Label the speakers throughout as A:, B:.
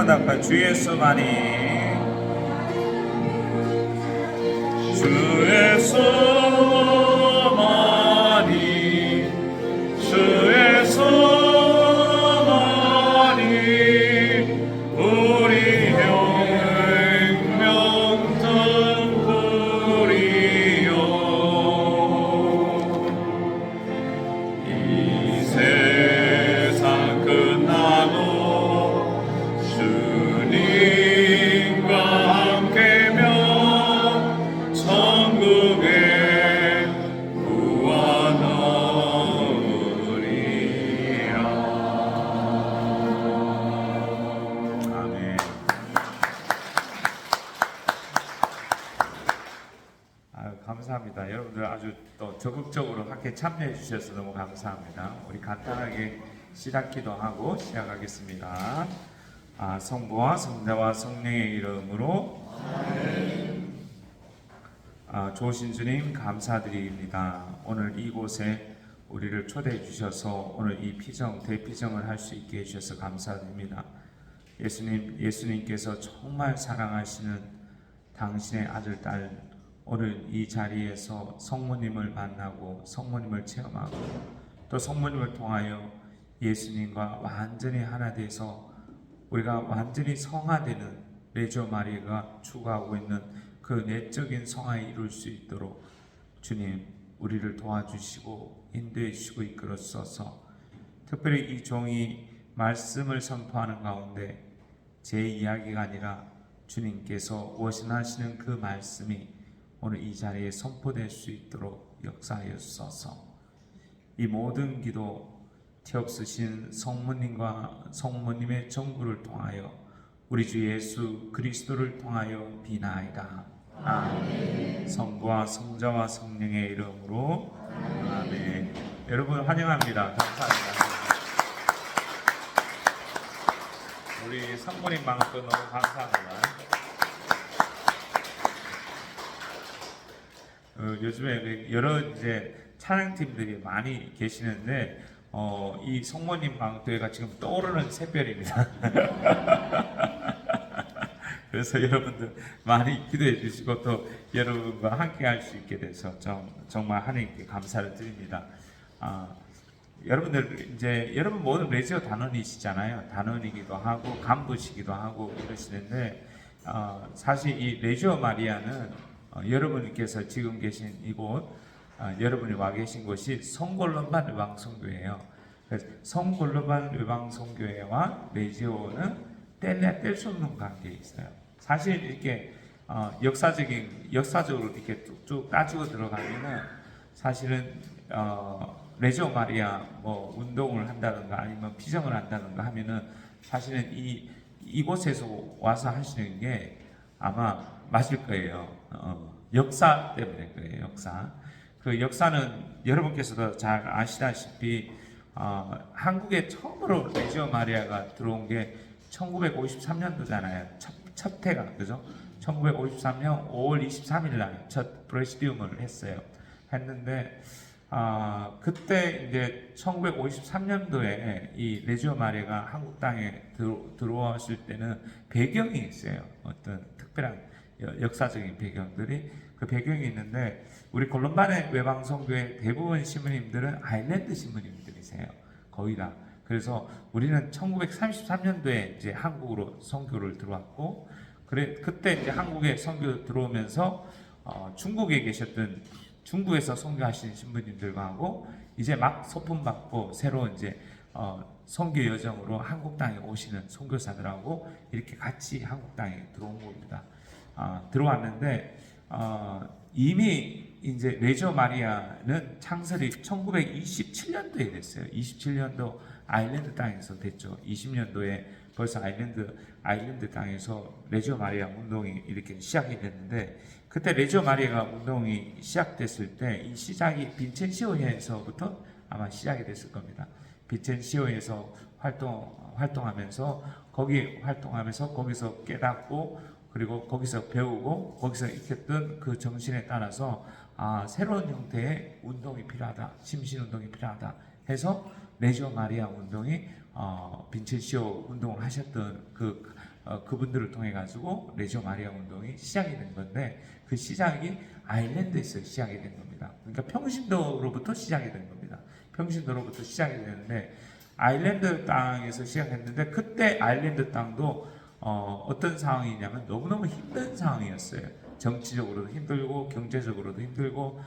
A: 응답하 주 예수만이 주 예수만이 주 예수만이 우리 생명 등불이요 이 세상 끝나도 주님과 함께면 천국에 구원 얻으리라. 아멘. 감사합니다. 여러분들 아주 또 적극적으로 함께 참여해 주셔서 너무 감사합니다. 우리 간단하게 시작기도 하고 시작하겠습니다. 성부와 성자와 성령의 이름으로 좋으신 주님 감사드립니다. 오늘 이곳에 우리를 초대해 주셔서 오늘 이 피정 대피정을 할 수 있게 해주셔서 감사드립니다. 예수님께서 정말 사랑하시는 당신의 아들 딸 오늘 이 자리에서 성모님을 만나고 성모님을 체험하고 또 성모님을 통하여 예수님과 완전히 하나 돼서 우리가 완전히 성화되는 레조 마리아가 추구하고 있는 그 내적인 성화에 이룰 수 있도록 주님 우리를 도와주시고 인도해 주시고 이끌어주소서. 특별히 이 종이 말씀을 선포하는 가운데 제 이야기가 아니라 주님께서 원하시는 그 말씀이 오늘 이 자리에 선포될 수 있도록 역사하여 주소서. 이 모든 기도 태없으신 성모님과 성모님의 정부를 통하여 우리 주 예수 그리스도를 통하여 비나이다. 아멘. 성부와 성자와 성령의 이름으로 아멘. 여러분 환영합니다. 감사합니다. 우리 성모님 방학도 너무 감사합니다. 요즘에 여러 이제 찬양팀들이 많이 계시는데 이 성모님 방학교회가 지금 떠오르는 샛별입니다. 그래서 여러분들 많이 기도해 주시고 또 여러분과 함께 할 수 있게 돼서 정말 하나님께 감사를 드립니다. 여러분들 이제 여러분 모두 레지오 단원이시잖아요. 단원이기도 하고 간부시기도 하고 이러시는데 사실 이 레지오 마리아는 여러분께서 지금 계신 이곳 여러분이 와 계신 곳이 성골론반 외방선교회예요. 그래서 성골론반 외방선교회와 레지오는 뗄 수 없는 관계에 있어요. 사실 이렇게 역사적으로 이렇게 쭉 따지고 들어가면은 사실은 레지오 마리아 뭐 운동을 한다든가 아니면 피정을 한다든가 하면은 사실은 이곳에서 와서 하시는 게 아마 맞을 거예요. 역사 때문에 그래요. 역사. 그 역사는 여러분께서도 잘 아시다시피 한국에 처음으로 레지오 마리아가 들어온 게 1953년도잖아요. 첫 해가 그죠? 1953년 5월 23일 날 첫 프레시디움을 했는데 그때 이제 1953년도에 이 레지오 마리아가 한국 땅에 들어왔을 때는 배경이 있어요. 어떤 특별한 역사적인 배경들이 그 배경이 있는데 우리 골론반의 외방선교회 대부분 신부님들은 아일랜드 신부님들이세요. 거의 다. 그래서 우리는 1933년도에 이제 한국으로 선교를 들어왔고 그때 이제 한국에 선교 들어오면서 중국에 계셨던 중국에서 선교하신 신부님들과 하고 이제 막 소품 받고 새로 이제 선교 여정으로 한국 땅에 오시는 선교사들하고 이렇게 같이 한국 땅에 들어온 겁니다. 들어왔는데 이미 이제 레지오 마리아는 창설이 1927년도에 됐어요. 27년도 아일랜드 땅에서 됐죠. 20년도에 벌써 아일랜드 땅에서 레지오 마리아 운동이 이렇게 시작이 됐는데 그때 레지오 마리아가 운동이 시작됐을 때 이 시작이 빈첸시오에서부터 아마 시작이 됐을 겁니다. 빈첸시오에서 활동하면서 거기서 깨닫고 그리고 거기서 배우고 거기서 익혔던 그 정신에 따라서 새로운 형태의 운동이 필요하다, 심신운동이 필요하다 해서 레지오 마리아 운동이 빈첸시오 운동을 하셨던 그 그분들을 통해 가지고 레지오 마리아 운동이 시작이 된 건데 그 시작이 아일랜드에서 시작이 된 겁니다. 그러니까 평신도로부터 시작이 된 겁니다. 평신도로부터 시작이 되는데 아일랜드 땅에서 시작했는데 그때 아일랜드 땅도 어떤 상황이냐면 너무너무 힘든 상황이었어요. 정치적으로도 힘들고 경제적으로도 힘들고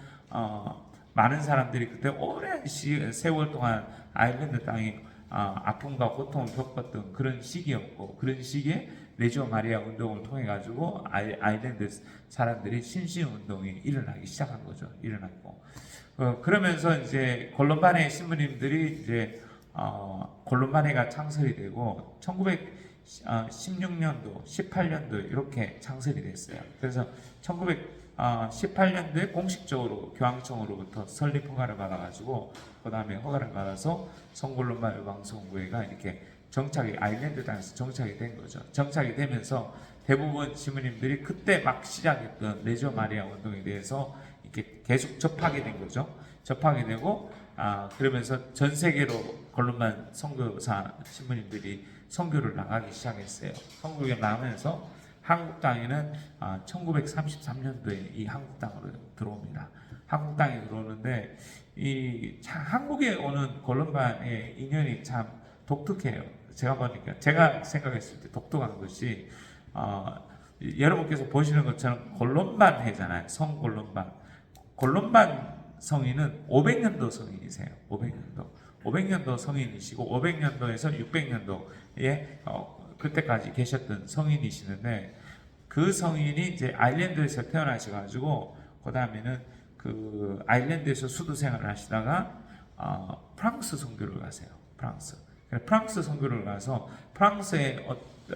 A: 많은 사람들이 그때 오랜 세월 동안 아일랜드 땅이 아픔과 고통을 겪었던 그런 시기였고 그런 시기에 레지오 마리아 운동을 통해 가지고 아일랜드 사람들이 신신 운동이 일어나기 시작한 거죠. 일어났고 그러면서 이제 콜롬바네 신부님들이 이제 콜롬바네가 창설이 되고 1916년도, 18년도 이렇게 창설이 됐어요. 그래서 1918년도에 공식적으로 교황청으로부터 설립 허가를 받아가지고 그 다음에 허가를 받아서 성콜롬바 유방성교회가 이렇게 정착이 아일랜드 땅에서 정착이 된 거죠. 정착이 되면서 대부분 신부님들이 그때 막 시작했던 레지오 마리아 운동에 대해서 이렇게 계속 접하게 된 거죠. 접하게 되고 그러면서 전 세계로 콜롬반 선교사 신부님들이 선교를 나가기 시작했어요. 선교를 나가면서 한국 땅에는 1933년도에 이 한국 땅으로 들어옵니다. 한국 땅에 들어오는데 한국에 오는 콜롬반의 인연이 참 독특해요. 제가 보니까 제가 생각했을 때 독특한 것이 여러분께서 보시는 것처럼 콜롬반 해잖아요. 성 콜롬반. 콜롬반 성인은 500년도 성인이세요. 500년도 성인이시고 500년도에서 600년도에 그때까지 계셨던 성인이시는데 그 성인이 이제 아일랜드에서 태어나셔가지고 그 다음에는 그 아일랜드에서 수도 생활을 하시다가 프랑스 선교를 가세요. 프랑스 선교를 가서 프랑스의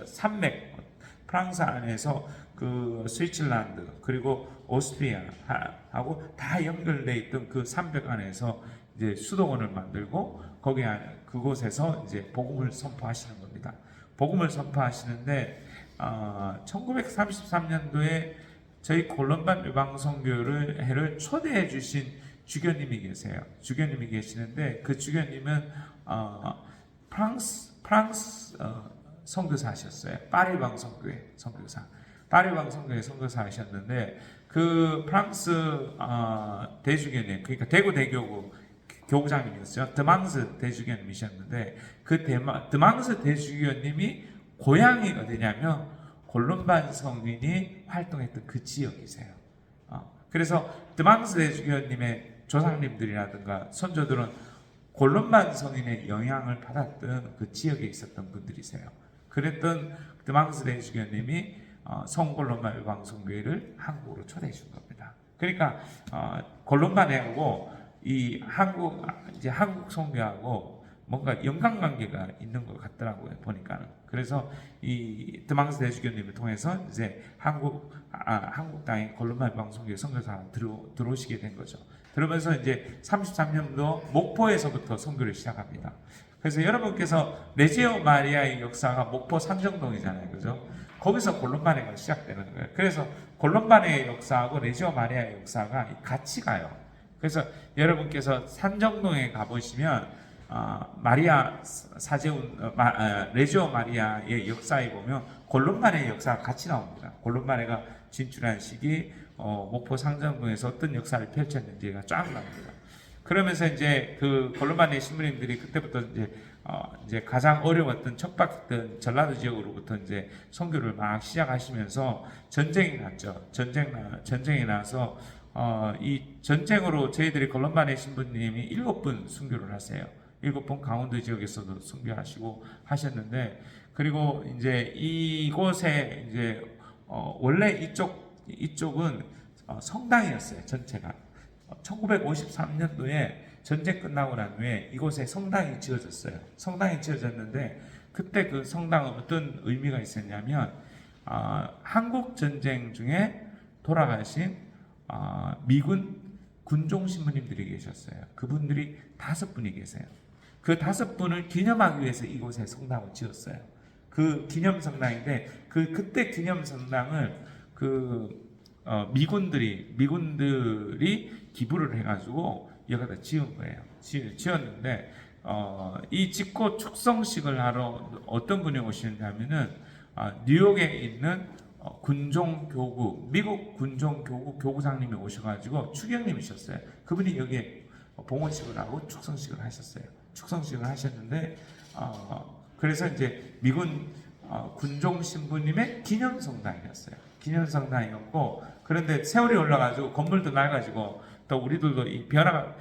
A: 산맥, 프랑스 안에서 그 스위tzerlande 그리고 오스트리아하고 다 연결돼 있던 그 산벽 안에서 이제 수도원을 만들고 거기 안에 그곳에서 이제 복음을 선포하시는 겁니다. 복음을 선포하시는데 1933년도에 저희 콜롬반 유방선교회를 초대해 주신 주교님이 계세요. 주교님이 계시는데 그 주교님은 프랑스 선교사하셨어요. 파리 방선교회 선교사. 파리 방선교회 선교사 하셨는데 그 프랑스 대주교님, 그러니까 대구 대교구 교구장님이었어요. 드망스 대주교님이셨는데 그 드망스 대주교님이 고향이 어디냐면 콜롬반 성인이 활동했던 그 지역이세요. 그래서 드망스 대주교님의 조상님들이라든가 선조들은 콜롬반 성인의 영향을 받았던 그 지역에 있었던 분들이세요. 그랬던 드망스 대주교님이 성콜롬반 유방선교회를 한국으로 초대해 준 겁니다. 그러니까 콜롬반하고 이 한국 선교하고 뭔가 연관관계가 있는 것 같더라고요. 보니까는. 그래서 이 드망스 대주교님을 통해서 이제 한국 땅에 콜롬반 유방선교회 선교사가 들어오시게 된 거죠. 그러면서 이제 33년도 목포에서부터 선교를 시작합니다. 그래서 여러분께서 레지오 마리아의 역사가 목포 산정동이잖아요. 그죠? 거기서 콜롬바네가 시작되는 거예요. 그래서 콜롬바네의 역사하고 레지오 마리아의 역사가 같이 가요. 그래서 여러분께서 산정동에 가보시면 마리아 레지오 마리아의 역사에 보면 콜롬바네의 역사가 같이 나옵니다. 콜롬바네가 진출한 시기 목포 상정동에서 어떤 역사를 펼쳤는지가 쫙 나옵니다. 그러면서 이제 그 콜롬바네 신부님들이 그때부터 이제 가장 어려웠던 척박했던 전라도 지역으로부터 이제 선교를 막 시작하시면서 전쟁이 났죠. 전쟁이 나서 이 전쟁으로 저희들이 콜롬바네 신부님이 7분 순교를 하세요. 7분 강원도 지역에서도 순교하시고 하셨는데 그리고 이제 이곳에 이제 원래 이쪽은 성당이었어요. 전체가 1953년도에 전쟁 끝나고 난 후에 이곳에 성당이 지어졌어요. 성당이 지어졌는데 그때 그 성당은 어떤 의미가 있었냐면 한국 전쟁 중에 돌아가신 미군 군종 신부님들이 계셨어요. 그분들이 5분이 계세요. 그 5분을 기념하기 위해서 이곳에 성당을 지었어요. 그 기념 성당인데 그때 기념 성당을 미군들이 기부를 해가지고 여기다 지은 거예요. 지었는데 이 짓고 축성식을 하러 어떤 분이 오시냐면은 뉴욕에 있는 군종교구, 미국 군종교구 교구장님이 오셔가지고 추경님이셨어요. 그분이 여기에 봉헌식을 하고 축성식을 하셨어요. 축성식을 하셨는데 그래서 이제 미군 군종 신부님의 기념성당이었어요. 기념성당이었고, 그런데 세월이 올라가지고 건물도 낡아지고 또 우리들도 이 변화가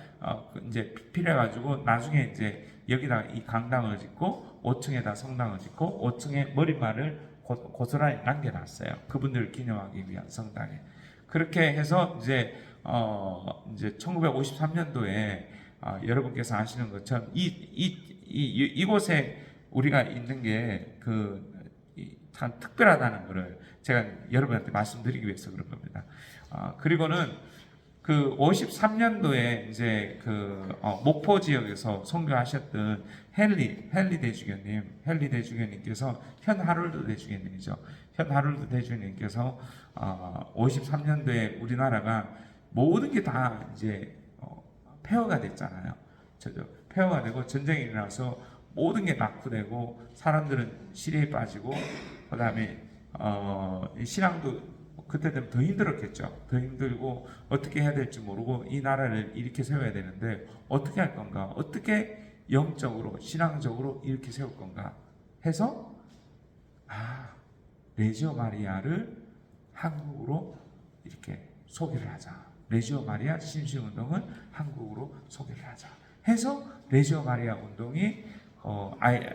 A: 이제 필요해가지고 나중에 이제 여기다가 이 강당을 짓고 5층에다 성당을 짓고 5층에 머리말을 고스란히 남겨놨어요. 그분들을 기념하기 위한 성당에. 그렇게 해서 이제 1953년도에 여러분께서 아시는 것처럼 이곳에 우리가 있는 게 참 특별하다는 것을 제가 여러분한테 말씀드리기 위해서 그런 겁니다. 그리고는 그 53년도에 이제 목포 지역에서 선교하셨던 헨리 대주교님께서 현 하롤드 대주교님이죠. 현 하롤드 대주교님께서 53년도에 우리나라가 모든 게 다 이제 폐허가 됐잖아요. 폐허가 되고 전쟁이 일어나서 모든 게 낙후되고 사람들은 시리에 빠지고 그다음에 신앙도 그때 되면 더 힘들었겠죠. 더 힘들고 어떻게 해야 될지 모르고 이 나라를 이렇게 세워야 되는데 어떻게 할 건가? 어떻게 영적으로 신앙적으로 이렇게 세울 건가? 해서 레지오 마리아를 한국으로 이렇게 소개를 하자. 레지오 마리아 심신운동을 한국으로 소개를 하자. 해서 레지오 마리아 운동이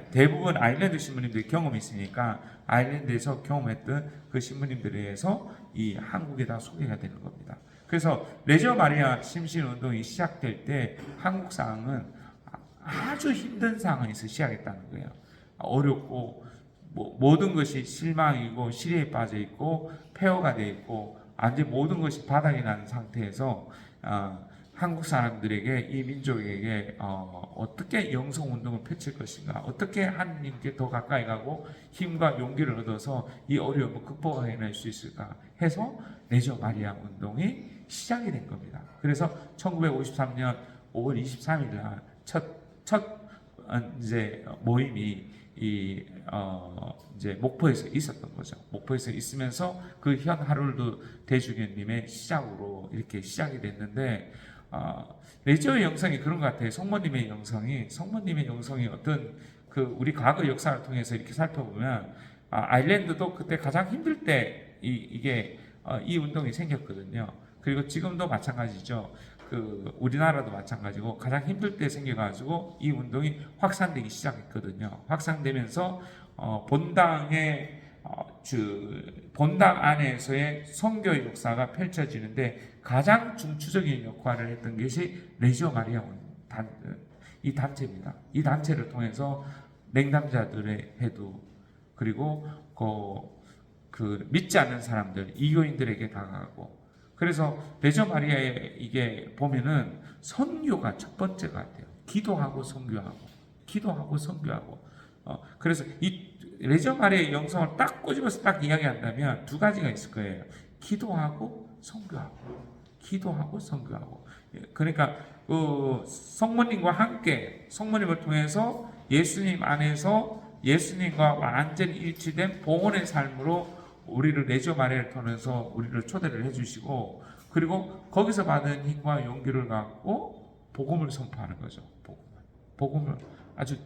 A: 대부분 아일랜드 신부님들이 경험이 있으니까 아일랜드에서 경험했던 그 신부님들에 의해서 이 한국에다 소개가 되는 겁니다. 그래서 레지오 마리아 심신 운동이 시작될 때 한국 상황은 아주 힘든 상황에서 시작했다는 거예요. 어렵고 모든 것이 실망이고 시리에 빠져 있고 폐허가 되어 있고 완전 모든 것이 바닥이 난 상태에서 한국 사람들에게 이 민족에게 어떻게 영성 운동을 펼칠 것인가, 어떻게 하나님께 더 가까이 가고 힘과 용기를 얻어서 이 어려움을 극복해낼 수 있을까 해서 레지오 마리아 운동이 시작이 된 겁니다. 그래서 1953년 5월 23일 날 첫 이제 모임이 이제 목포에서 있었던 거죠. 목포에서 있으면서 그 현 하롤드 대주교님의 시작으로 이렇게 시작이 됐는데. 레지오의 영성이 그런 것 같아요. 성모님의 영성이 어떤 우리 과거 역사를 통해서 이렇게 살펴보면 아일랜드도 그때 가장 힘들 때 이 운동이 생겼거든요. 그리고 지금도 마찬가지죠. 우리나라도 마찬가지고 가장 힘들 때 생겨가지고 이 운동이 확산되기 시작했거든요. 확산되면서 본당 안에서의 선교 역사가 펼쳐지는데 가장 중추적인 역할을 했던 것이 레지오 마리아 이 단체입니다. 이 단체를 통해서 냉담자들의 해도 그리고 믿지 않는 사람들 이교인들에게 다가가고 그래서 레지오 마리아의 이게 보면은 선교가 첫 번째 같아요. 기도하고 선교하고 그래서 이 레지오 마리아의 영성을 딱 꼬집어서 딱 이야기한다면 두 가지가 있을 거예요. 기도하고 선교하고. 그러니까 성모님과 함께 성모님을 통해서 예수님 안에서 예수님과 완전히 일치된 봉헌의 삶으로 우리를 레지오 마리아를 통해서 우리를 초대를 해주시고 그리고 거기서 받은 힘과 용기를 갖고 복음을 선포하는 거죠. 복음을 아주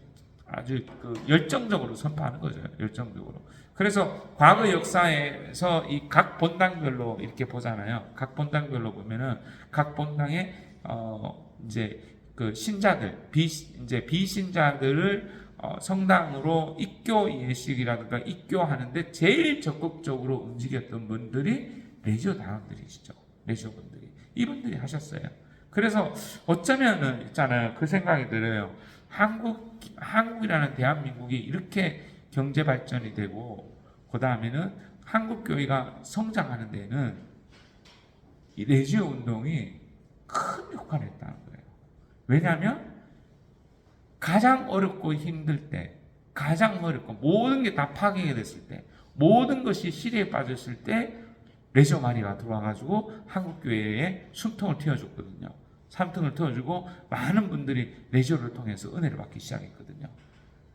A: 열정적으로 선포하는 거죠. 열정적으로. 그래서 과거 역사에서 이 각 본당별로 이렇게 보잖아요. 각 본당별로 보면은 각 본당의 이제 신자들 비신자들을 성당으로 입교 예식이라든가 입교하는데 제일 적극적으로 움직였던 분들이 레지오 단원들이시죠. 레지오 분들이 이분들이 하셨어요. 그래서 어쩌면은 있잖아요. 그 생각이 들어요. 한국이라는 대한민국이 이렇게 경제 발전이 되고 그 다음에는 한국 교회가 성장하는 데는 이 레지오 운동이 큰 역할을 했다는 거예요. 왜냐하면 가장 어렵고 힘들 때, 가장 어렵고 모든 게 다 파괴가 됐을 때, 모든 것이 시리에 빠졌을 때 레지오 마리아가 들어와가지고 한국 교회에 숨통을 틔워줬거든요. 삼통을 터주고 많은 분들이 레지오를 통해서 은혜를 받기 시작했거든요.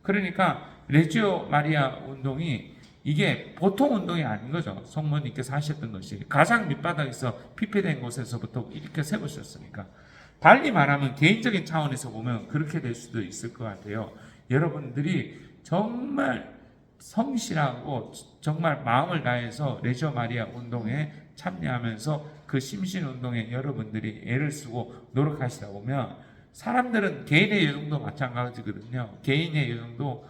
A: 그러니까 레지오 마리아 운동이 이게 보통 운동이 아닌 거죠. 성모님께서 하셨던 것이 가장 밑바닥에서 피폐된 곳에서부터 이렇게 세우셨으니까. 달리 말하면 개인적인 차원에서 보면 그렇게 될 수도 있을 것 같아요. 여러분들이 정말 성실하고 정말 마음을 다해서 레지오 마리아 운동에 참여하면서 그 심신 운동에 여러분들이 애를 쓰고 노력하시다 보면 사람들은 개인의 여정도 마찬가지거든요. 개인의 여정도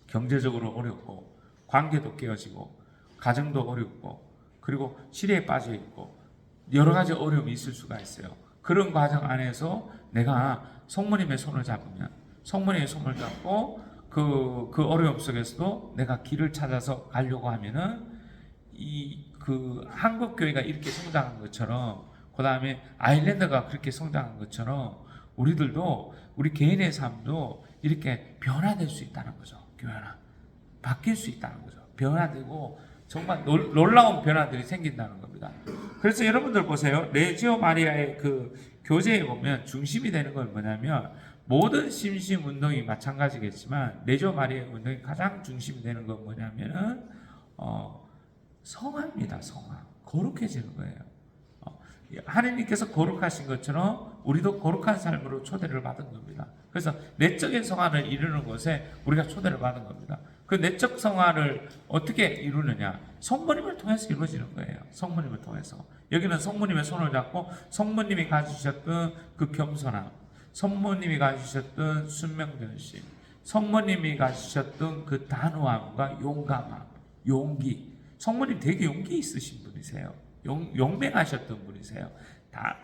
A: 경제적으로 어렵고 관계도 깨어지고 가정도 어렵고 그리고 시리에 빠져 있고 여러 가지 어려움이 있을 수가 있어요. 그런 과정 안에서 내가 성모님의 손을 잡으면 성모님의 손을 잡고 그 어려움 속에서도 내가 길을 찾아서 가려고 하면은 그 한국 교회가 이렇게 성장한 것처럼 그 다음에 아일랜드가 그렇게 성장한 것처럼 우리들도 우리 개인의 삶도 이렇게 변화될 수 있다는 거죠. 교회나 바뀔 수 있다는 거죠. 변화되고 정말 놀라운 변화들이 생긴다는 겁니다. 그래서 여러분들 보세요. 레지오 마리아의 그 교제에 보면 중심이 되는 건 뭐냐면 모든 심심 운동이 마찬가지겠지만 레지오 마리아 운동이 가장 중심이 되는 건 뭐냐면은 성화입니다. 성화. 거룩해지는 거예요. 하나님께서 거룩하신 것처럼 우리도 거룩한 삶으로 초대를 받은 겁니다. 그래서 내적인 성화를 이루는 것에 우리가 초대를 받은 겁니다. 그 내적 성화를 어떻게 이루느냐? 성모님을 통해서 이루어지는 거예요. 성모님을 통해서. 여기는 성모님의 손을 잡고 성모님이 가지셨던 그 겸손함, 성모님이 가지셨던 순명전심, 성모님이 가지셨던 그 단호함과 용감함, 용기. 성모님 되게 용기 있으신 분이세요. 용맹하셨던 분이세요.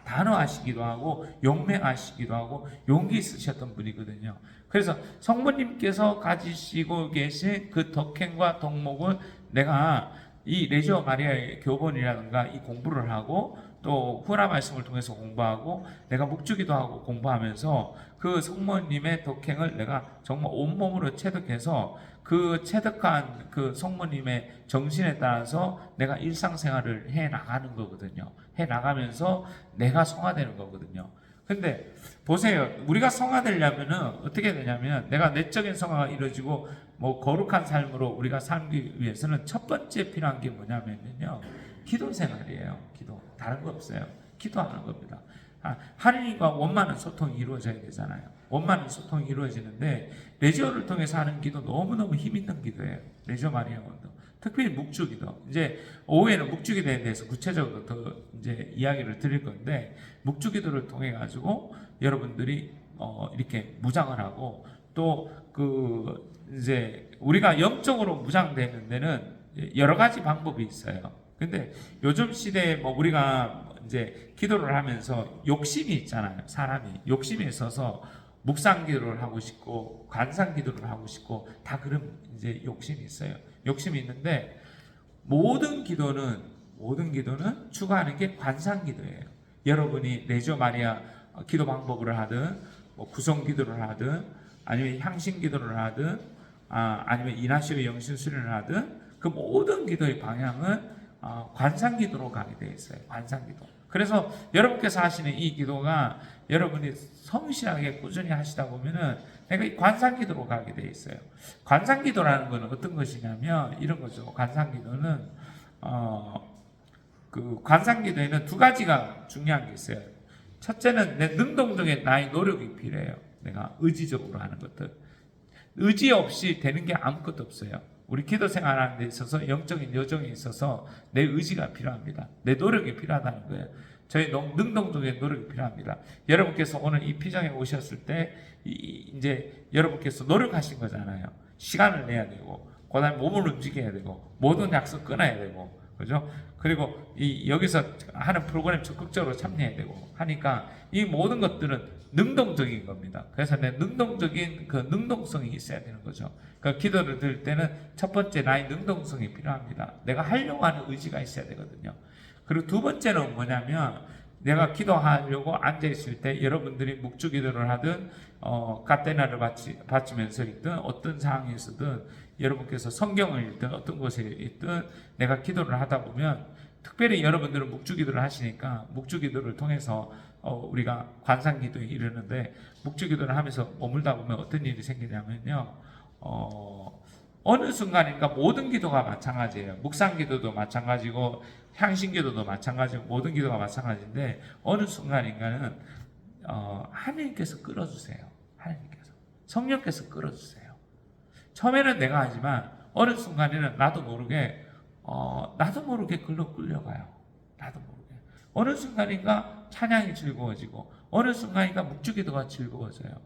A: 단호하시기도 하고 용맹하시기도 하고 용기 있으셨던 분이거든요. 그래서 성모님께서 가지시고 계신 그 덕행과 덕목을 내가 이 레지오 마리아의 교본이라든가 이 공부를 하고 또 후라 말씀을 통해서 공부하고 내가 묵주기도 하고 공부하면서 그 성모님의 덕행을 내가 정말 온몸으로 체득해서 그 체득한 그 성모님의 정신에 따라서 내가 일상생활을 해 나가는 거거든요. 해 나가면서 내가 성화되는 거거든요. 근데 보세요. 우리가 성화되려면은 어떻게 되냐면 내가 내적인 성화가 이루어지고 뭐 거룩한 삶으로 우리가 살기 위해서는 첫 번째 필요한 게 뭐냐면요. 기도 생활이에요. 기도. 다른 거 없어요. 기도하는 겁니다. 하나님과 원만한 소통이 이루어져야 되잖아요. 원만한 소통이 이루어지는데 레지오를 통해서 하는 기도 너무너무 힘 있는 기도예요. 레지오 마리아 운동. 특별히 묵주기도. 이제 오후에는 묵주기도에 대해서 구체적으로 더 이제 이야기를 드릴 건데 묵주기도를 통해 가지고 여러분들이 이렇게 무장을 하고 또 그 이제 우리가 영적으로 무장되는 데는 여러 가지 방법이 있어요. 근데 요즘 시대에 뭐 우리가 이제 기도를 하면서 욕심이 있잖아요. 사람이 욕심이 있어서 묵상 기도를 하고 싶고 관상 기도를 하고 싶고 다 그런 이제 욕심이 있어요. 욕심이 있는데 모든 기도는 추구하는 게 관상 기도예요. 여러분이 레지오 마리아 기도 방법을 하든 뭐 구성 기도를 하든 아니면 향신 기도를 하든 아니면 이나시오 영신 수련을 하든 그 모든 기도의 방향은 관상 기도로 가게 되어 있어요. 관상 기도. 그래서 여러분께서 하시는 이 기도가 여러분이 성실하게 꾸준히 하시다 보면은 내가 이 관상 기도로 가게 되어 있어요. 관상 기도라는 것은 어떤 것이냐면 이런 거죠. 관상 기도는 그 관상 기도에는 두 가지가 중요한 게 있어요. 첫째는 내 능동적인 나의 노력이 필요해요. 내가 의지적으로 하는 것들. 의지 없이 되는 게 아무것도 없어요. 우리 기도 생활하는 데 있어서 영적인 여정에 있어서 내 의지가 필요합니다. 내 노력이 필요하다는 거예요. 저희 능동적인 노력이 필요합니다. 여러분께서 오늘 이 피정에 오셨을 때 이제 여러분께서 노력하신 거잖아요. 시간을 내야 되고 그 다음에 몸을 움직여야 되고 모든 약속 끊어야 되고 그죠? 그리고 여기서 하는 프로그램 적극적으로 참여해야 되고 하니까 이 모든 것들은 능동적인 겁니다. 그래서 내 능동적인 그 능동성이 있어야 되는 거죠. 그 기도를 드릴 때는 첫 번째 나의 능동성이 필요합니다. 내가 하려고 하는 의지가 있어야 되거든요. 그리고 두 번째는 뭐냐면 내가 기도하려고 앉아 있을 때 여러분들이 묵주 기도를 하든 까테나를 바치면서 있든 어떤 상황에서든 여러분께서 성경을 읽든 어떤 곳에 있든 내가 기도를 하다 보면 특별히 여러분들은 묵주 기도를 하시니까 묵주 기도를 통해서 우리가 관상 기도에 이르는데 묵주 기도를 하면서 머물다 보면 어떤 일이 생기냐면요. 어느 순간인가 모든 기도가 마찬가지예요. 묵상 기도도 마찬가지고 향신 기도도 마찬가지고 모든 기도가 마찬가지인데 어느 순간인가는 하나님께서 끌어주세요. 하나님께서 성령께서 끌어주세요. 처음에는 내가 하지만 어느 순간에는 나도 모르게 글로 끌려가요. 나도 모르게 어느 순간인가 찬양이 즐거워지고 어느 순간인가 묵주기도가 즐거워져요.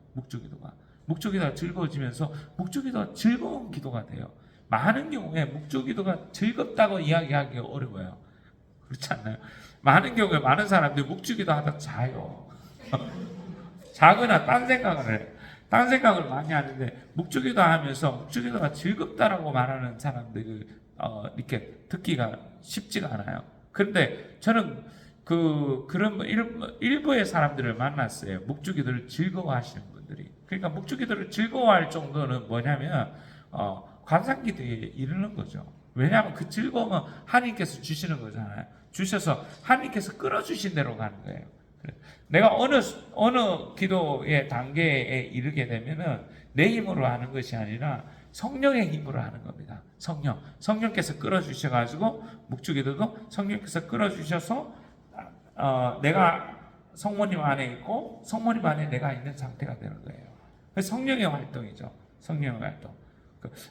A: 묵주기도가 즐거워지면서 묵주기도가 즐거운 기도가 돼요. 많은 경우에 묵주기도가 즐겁다고 이야기하기가 어려워요. 그렇지 않나요? 많은 경우에 많은 사람들이 묵주기도 하다 자요. 자거나 딴 생각을 해요. 딴 생각을 많이 하는데 묵주기도 하면서 묵주기도가 즐겁다라고 말하는 사람들을 이렇게 듣기가 쉽지가 않아요. 그런데 저는 그런 일부의 사람들을 만났어요. 묵주기도를 즐거워하시는 분들이. 그러니까 묵주기도를 즐거워할 정도는 뭐냐면 감상기도에 이르는 거죠. 왜냐하면 그 즐거움은 하나님께서 주시는 거잖아요. 주셔서 하나님께서 끌어주신 대로 가는 거예요. 내가 어느 기도의 단계에 이르게 되면은 내 힘으로 하는 것이 아니라 성령의 힘으로 하는 겁니다. 성령께서 끌어주셔가지고 묵주기도도 성령께서 끌어주셔서 내가 성모님 안에 있고 성모님 안에 내가 있는 상태가 되는 거예요. 그래서 성령의 활동이죠. 성령의 활동.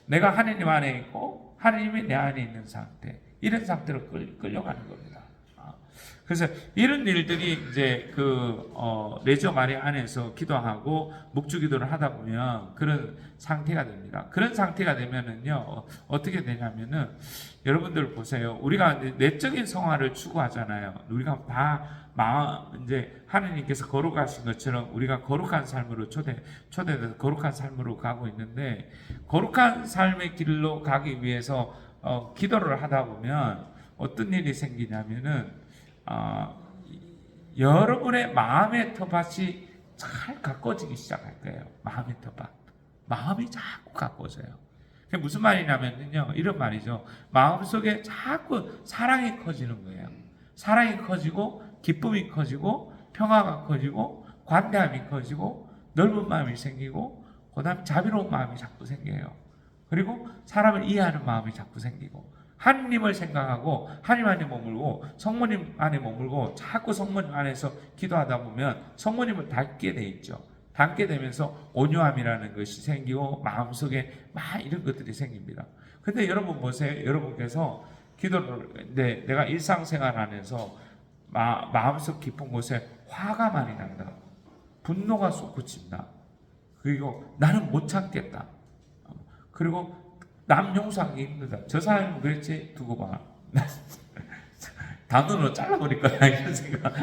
A: 내가 하나님 안에 있고 하나님이 내 안에 있는 상태, 이런 상태로 끌려가는 겁니다. 그래서 이런 일들이 이제 레지오 마리아 안에서 기도하고 묵주기도를 하다 보면 그런 상태가 됩니다. 그런 상태가 되면은요, 어떻게 되냐면은, 여러분들 보세요. 우리가 내적인 성화를 추구하잖아요. 우리가 이제 하느님께서 거룩하신 것처럼 우리가 거룩한 삶으로 초대돼서 거룩한 삶으로 가고 있는데, 거룩한 삶의 길로 가기 위해서 기도를 하다 보면 어떤 일이 생기냐면은, 여러분의 마음의 텃밭이 잘 가꿔지기 시작할 거예요. 마음의 텃밭. 마음이 자꾸 가꿔져요. 그게 무슨 말이냐면요, 이런 말이죠. 마음속에 자꾸 사랑이 커지는 거예요. 사랑이 커지고, 기쁨이 커지고, 평화가 커지고, 관대함이 커지고, 넓은 마음이 생기고, 그 다음에 자비로운 마음이 자꾸 생겨요. 그리고 사람을 이해하는 마음이 자꾸 생기고, 하나님을 생각하고 하나님 안에 머물고 성모님 안에 머물고 자꾸 성모님 안에서 기도하다 보면 성모님을 닮게 돼 있죠. 닮게 되면서 온유함이라는 것이 생기고 마음속에 막 이런 것들이 생깁니다. 근데 여러분 보세요. 여러분께서 기도를 내가 일상생활 안에서 마음속 깊은 곳에 화가 많이 난다. 분노가 솟구친다. 그리고 나는 못 참겠다. 그리고 남 용서하기 힘들다. 저 사람은 그랬지? 두고 봐. 단으로 잘라버릴 거야. 이런 생각.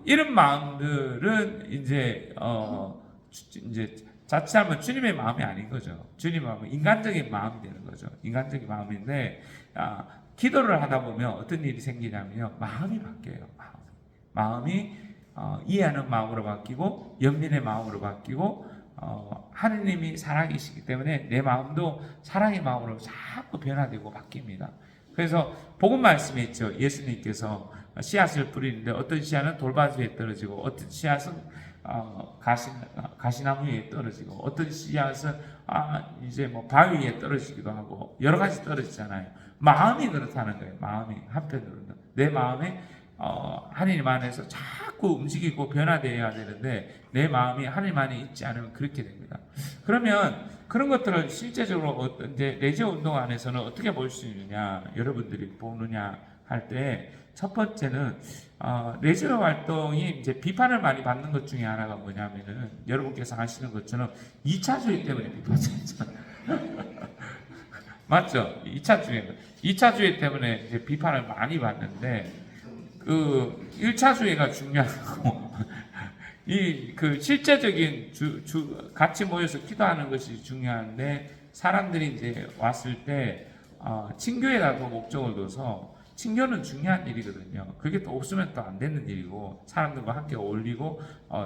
A: 이런 마음들은 이제 자칫하면 주님의 마음이 아닌 거죠. 주님의 마음은 인간적인 마음이 되는 거죠. 인간적인 마음인데, 기도를 하다 보면 어떤 일이 생기냐면요. 마음이 바뀌어요. 마음이 이해하는 마음으로 바뀌고 연민의 마음으로 바뀌고 하느님이 사랑이시기 때문에 내 마음도 사랑의 마음으로 자꾸 변화되고 바뀝니다. 그래서 복음 말씀에 있죠. 예수님께서 씨앗을 뿌리는데 어떤 씨앗은 돌밭 위에 떨어지고 어떤 씨앗은 가시나무 위에 떨어지고 어떤 씨앗은 이제 뭐 바위 위에 떨어지기도 하고 여러 가지 떨어지잖아요. 마음이 그렇다는 거예요. 마음이 한편으로는 내 마음이 하나님 안에서 자꾸 움직이고 변화되어야 되는데 내 마음이 하나님 안에 있지 않으면 그렇게 됩니다. 그러면 그런 것들을 실제적으로 이제 레지오 운동 안에서는 어떻게 볼 수 있느냐, 여러분들이 보느냐 할 때 첫 번째는 레지오 활동이 이제 비판을 많이 받는 것 중에 하나가 뭐냐면은 여러분께서 아시는 것처럼 2차주의 때문에 비판했잖아요. 맞죠? 2차주의 때문에 이제 비판을 많이 받는데 1차주의가 중요하고 실제적인 같이 모여서 기도하는 것이 중요한데 사람들이 이제 왔을 때 친교에다 더 목적을 둬서 친교는 중요한 일이거든요. 그게 또 없으면 또 안 되는 일이고 사람들과 함께 어울리고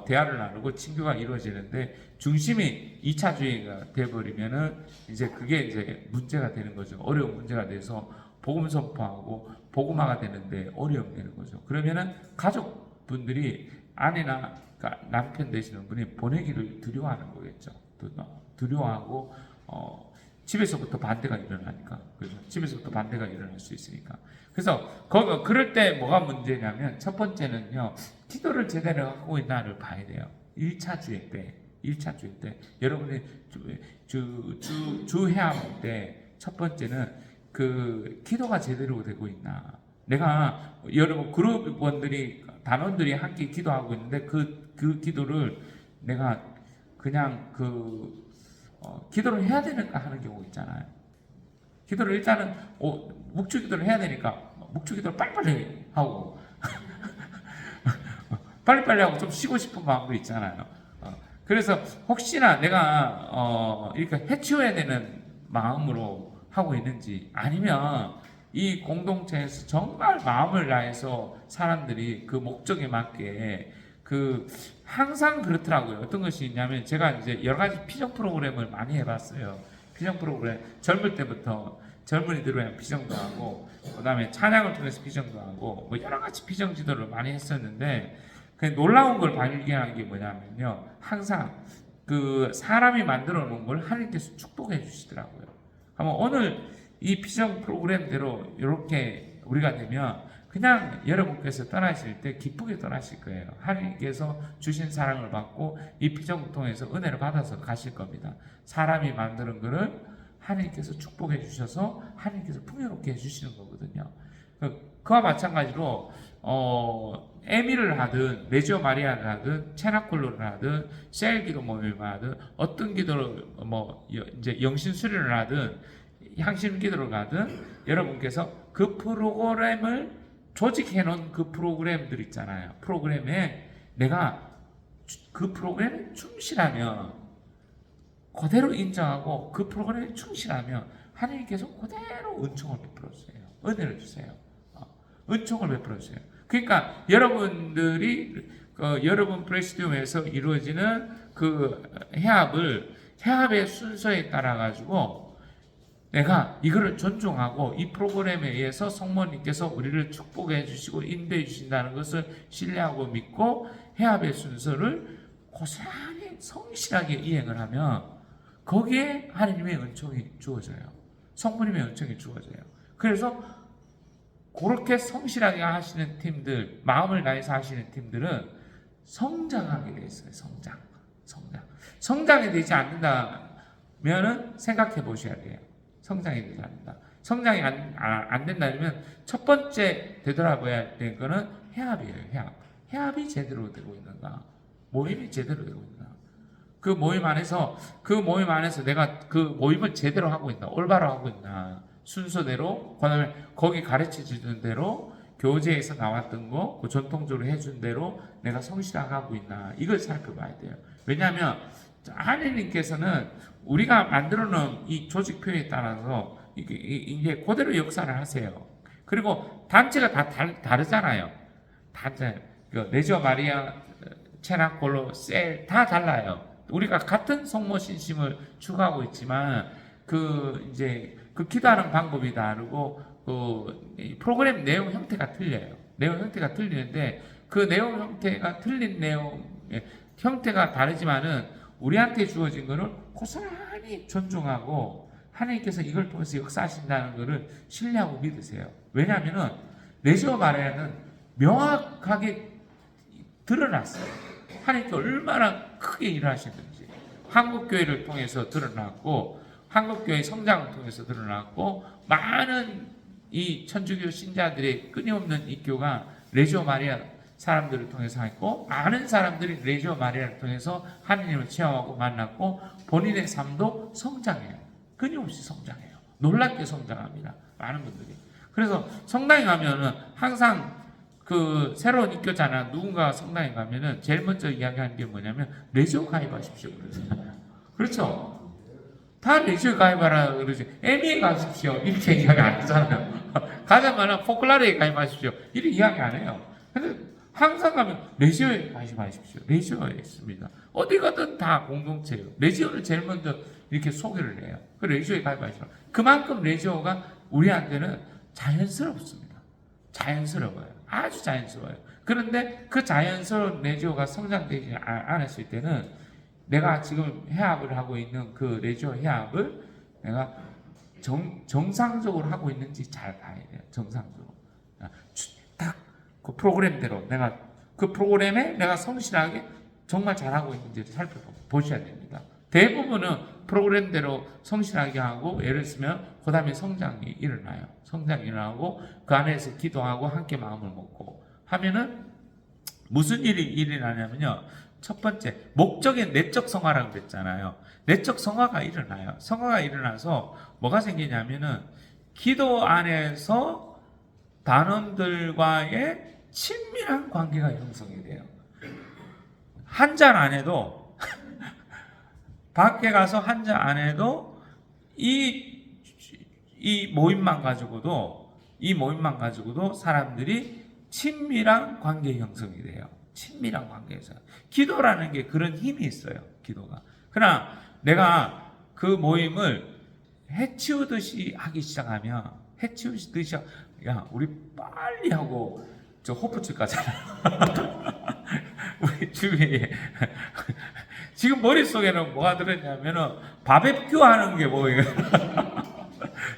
A: 대화를 나누고 친교가 이루어지는데 중심이 2차주의가 돼버리면은 이제 그게 이제 문제가 되는 거죠. 어려운 문제가 돼서 복음 선포하고 복음화가 되는데 어려움이 되는 거죠. 그러면은 가족분들이 아내나 그러니까 남편 되시는 분이 보내기를 두려워하는 거겠죠. 두려워하고 집에서부터 반대가 일어나니까. 그죠? 집에서부터 반대가 일어날 수 있으니까. 그래서 그럴 때 뭐가 문제냐면 첫 번째는요. 기도를 제대로 하고 있나를 봐야 돼요. 1차 주일 때 여러분이 주회함 때 첫 번째는 그 기도가 제대로 되고 있나. 내가 여러분 그룹원들이 단원들이 함께 기도하고 있는데 그 기도를 내가 그냥 기도를 해야 되니까 하는 경우 있잖아요. 기도를 일단은 묵주 기도를 해야 되니까 묵주 기도를 빨리빨리 하고 빨리빨리 하고 좀 쉬고 싶은 마음도 있잖아요. 그래서 혹시나 내가 이렇게 해치워야 되는 마음으로 하고 있는지, 아니면 이 공동체에서 정말 마음을 다해서 사람들이 그 목적에 맞게 항상 그렇더라고요. 어떤 것이 있냐면 제가 이제 여러 가지 피정 프로그램을 많이 해봤어요. 피정 프로그램 젊을 때부터 젊은이들을 위한 피정도 하고, 그다음에 찬양을 통해서 피정도 하고, 뭐 여러 가지 피정 지도를 많이 했었는데, 놀라운 걸 발견한 게 뭐냐면요, 항상 그 사람이 만들어 놓은 걸 하나님께서 축복해 주시더라고요. 그러면 오늘 이 피정 프로그램대로 이렇게 우리가 되면 그냥 여러분께서 떠나실 때 기쁘게 떠나실 거예요. 하나님께서 주신 사랑을 받고 이 피정을 통해서 은혜를 받아서 가실 겁니다. 사람이 만드는 것을 하나님께서 축복해 주셔서 하나님께서 풍요롭게 해주시는 거거든요. 그와 마찬가지로 에미를 하든 레지오 마리아를 하든 체나콜로를 하든 셀 기도 모임을 하든 어떤 기도를 이제 영신 수련을 하든 향신 기도를 가든 여러분께서 그 프로그램을 조직해 놓은 그 프로그램들 있잖아요. 프로그램에 내가 그 프로그램에 충실하면, 그대로 인정하고 그 프로그램에 충실하면 하나님께서 그대로 은총을 베풀어 주세요. 은혜를 주세요. 은총을 베풀어 주세요. 그러니까 여러분들이 여러분 프레시디움에서 이루어지는 그 해합의 순서에 따라 가지고 내가 이거를 존중하고 이 프로그램에 의해서 성모님께서 우리를 축복해 주시고 인도해 주신다는 것을 신뢰하고 믿고 해합의 순서를 고스란히 성실하게 이행을 하면 거기에 하나님의 은총이 주어져요. 성모님의 은총이 주어져요. 그래서 그렇게 성실하게 하시는 팀들, 마음을 다해서 하시는 팀들은 성장하게 돼 있어요. 성장이 되지 않는다면은 생각해 보셔야 돼요. 성장이 되지 않는다. 성장이 안 된다면 첫 번째 되돌아봐야 될 거는 해합이에요. 해합이 제대로 되고 있는가? 모임이 제대로 되고 있는가? 그 모임 안에서 내가 그 모임을 제대로 하고 있나? 올바로 하고 있나? 순서대로, 그다음에 거기 가르쳐 주는 대로, 교재에서 나왔던 거, 그 전통적으로 해준 대로 내가 성실하게 하고 있나? 이걸 살펴봐야 돼요. 왜냐하면 하나님께서는 우리가 만들어 놓은 이 조직표에 따라서 이게 그대로 역사를 하세요. 그리고 단체가 다 다르잖아요. 단체, 레지오 마리아, 체나콜로, 셀 다 달라요. 우리가 같은 성모 신심을 추구하고 있지만 그 기도하는 방법이 다르고 프로그램 내용 형태가 틀려요. 내용 형태가 틀리는데 그 내용 형태가 틀린 형태가 다르지만은 우리한테 주어진 것을 고스란히 존중하고 하나님께서 이걸 통해서 역사하신다는 것을 신뢰하고 믿으세요. 왜냐하면은 레지오 마리아는 명확하게 드러났어요. 하나님께 얼마나 크게 일하시는지 한국교회를 통해서 드러났고, 한국교회 성장을 통해서 드러났고, 많은 이 천주교 신자들의 끊임없는 입교가 레지오 마리아 사람들을 통해서 했고, 많은 사람들이 레지오 마리아를 통해서 하나님을 체험하고 만났고, 본인의 삶도 성장해요. 끊임없이 성장해요. 놀랍게 성장합니다. 많은 분들이. 그래서 성당에 가면은 항상 그 새로운 입교자나 누군가가 성당에 가면은 제일 먼저 이야기하는 게 뭐냐면 레지오 가입하십시오 그러잖아요. 그렇죠? 다 레지오 가입하라 그러지. 에미에 가십시오 이렇게 이야기 안 하잖아요. 가자마자 포클라르에 가입하십시오 이렇게 이야기 안 해요. 근데 항상 가면 레지오에 가입하십시오. 레지오에 있습니다. 어디 가든 다 공동체예요. 레지오를 제일 먼저 이렇게 소개를 해요. 그 레지오에 가입하십시오. 그만큼 레지오가 우리한테는 자연스럽습니다. 자연스러워요. 아주 자연스러워요. 그런데 그 자연스러운 레지오가 성장되지 않았을 때는 내가 지금 해압을 하고 있는 그 레지오 해압을 내가 정상적으로 하고 있는지 잘 봐야 돼요. 정상적으로. 딱 그 프로그램대로 내가 그 프로그램에 내가 성실하게 정말 잘하고 있는지를 살펴보셔야 됩니다. 대부분은 프로그램대로 성실하게 하고 예를 들면 그 다음에 성장이 일어나요. 성장이 일어나고 그 안에서 기도하고 함께 마음을 먹고 하면은 무슨 일이 일어나냐면요. 첫 번째 목적인 내적 성화라고 그랬잖아요. 내적 성화가 일어나요. 성화가 일어나서 뭐가 생기냐면은 기도 안에서 단원들과의 친밀한 관계가 형성이 돼요. 한 잔 안 해도 밖에 가서 한 잔 안 해도 이 모임만 가지고도 사람들이 친밀한 관계 형성이 돼요. 친밀한 관계에서 기도라는 게 그런 힘이 있어요. 기도가. 그러나 내가 그 모임을 해치우듯이 하기 시작하면 야 우리 빨리 하고 저 호프집 가잖아. 우리 주위에 지금 머릿속에는 뭐가 들었냐면은 바베큐 하는 게 뭐예요?